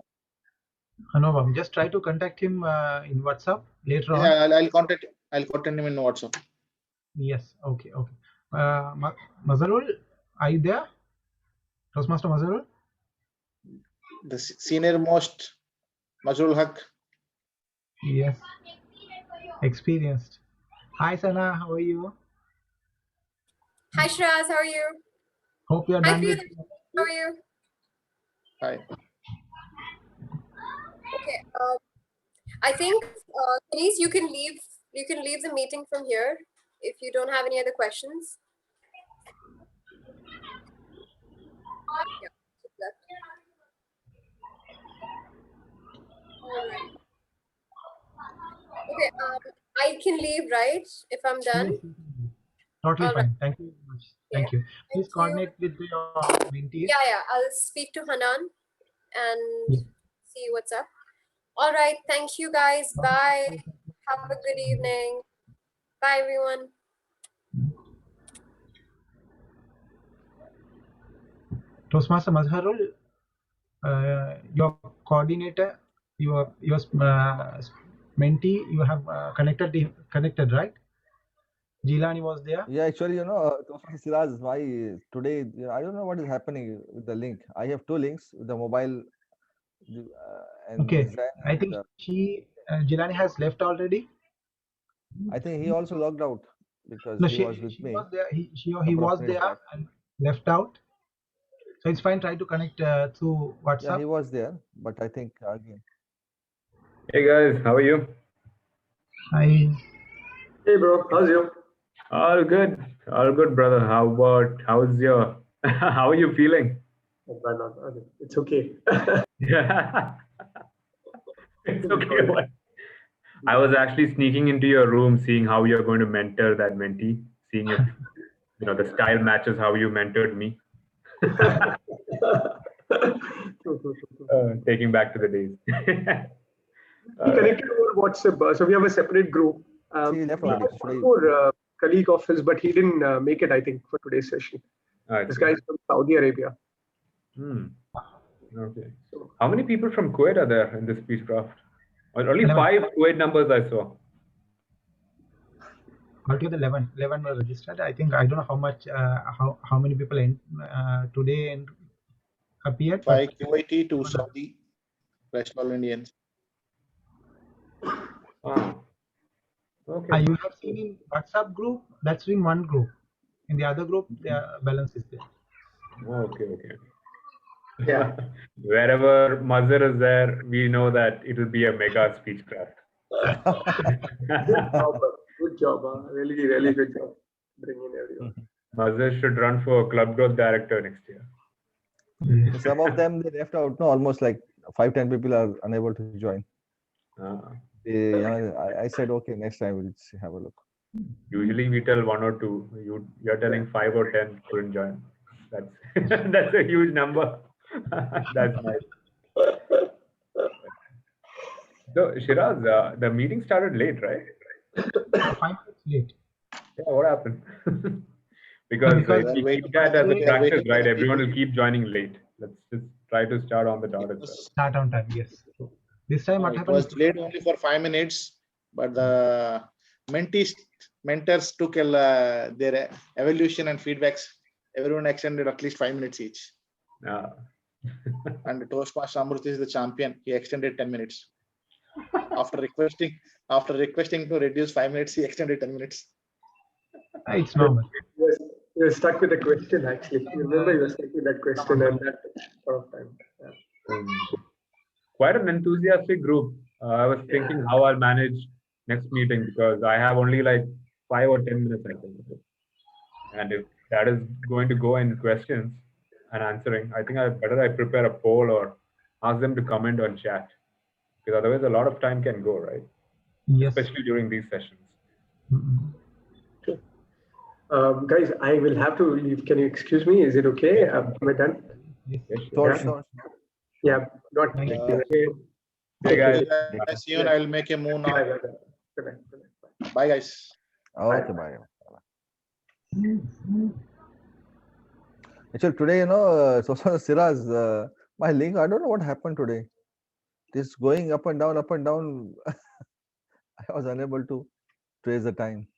No problem. Just try to contact him in WhatsApp later on. Yeah, I'll contact him in WhatsApp. Yes. Okay. Okay. Mazharul, are you there? Toastmaster Mazharul? The senior most Mazharul Haq. Yes. Experienced. Hi, Sana. How are you? Hi, Shiraz. How are you? Hope you are Hi, done with. Priya. How are you? Hi. Okay. I think, Denise, you can leave. You can leave the meeting from here if you don't have any other questions. Yeah. All right. Okay. I can leave, right? If I'm done. Yes, totally All fine. right. Thank you very much. Yeah. Thank you. Please Thank coordinate you. with your mentees. Yeah. I'll speak to Hanan and see what's up. All right. Thank you, guys. Bye. Have a good evening. Bye, everyone. Toastmaster Mazharul, your coordinator, your mentee, you have connected, right? Jilani was there. Yeah, actually, Toastmaster Siraj, why today, I don't know what is happening with the link. I have two links, the mobile and Okay, Zen I think Jilani has left already. I think he also logged out because No, he was with she me. was there. He couple of was minutes there back. and left out. So it's fine. Try to connect through WhatsApp. Yeah, he was there, but I think again. Hey guys, how are you? Hi. Hey bro, how's you? All good, brother. How's your? How are you feeling? It's okay. Yeah, it's okay. What? I was actually sneaking into your room, seeing how you're going to mentor that mentee, seeing if the style matches how you mentored me. Taking back to the days. We connected over WhatsApp, so we have a separate group. He left We had already. one more colleague of his, but he didn't make it, I think, for today's session. This guy is from Saudi Arabia. Okay. How many people from Kuwait are there in this Speechcraft? Only 11. 5 Kuwait numbers I saw. Altogether 11 were registered. I think I don't know how much how many people today appeared. 5 Kuwaiti, 2 Saudi, rest all Indians. Okay. You have seen in WhatsApp group, that's in one group. In the other group, the balance is there. Okay. Yeah. Wherever Mazhar is there, we know that it will be a mega Speechcraft. Good job. Really, really good job bringing everyone. Mazhar should run for club growth director next year. Some of them they left out. No, almost like 5-10 people are unable to join. I said okay, next time we'll have a look. Usually we tell 1 or 2. You're telling 5 or 10 couldn't join. That's a huge number. That's nice. So Shiraz, the meeting started late, right? 5 minutes late. Yeah, what happened? Because if we keep that as a practice, right? Everyone will keep joining late. Let's just try to start on the dot itself. Start on time, yes. So this time what It happened? was delayed only for 5 minutes, but the mentors took their evaluation and feedbacks. Everyone extended at least 5 minutes each. And Toastmaster Amrit is the champion. He extended 10 minutes. After requesting to reduce 5 minutes, he extended 10 minutes. It's normal. You were stuck with a question, actually. You remember you were stuck with that question and that sort of time. Yeah. Quite an enthusiastic group. I was thinking how I'll manage next meeting because I have only like 5 or 10 minutes, I think. And if that is going to go in questions and answering, I think I prepare a poll or ask them to comment on chat, because otherwise a lot of time can go, right? Yes. Especially during these sessions. Guys, I will have to leave. Can you excuse me? Is it okay? Am I done? Sure. Yeah. Not. Hey Okay. guys, see you. I will make a move now. Good night. Bye guys. Okay, bye. Actually, today, so Siraz, my link, I don't know what happened today. This going up and down, up and down. I was unable to trace the time.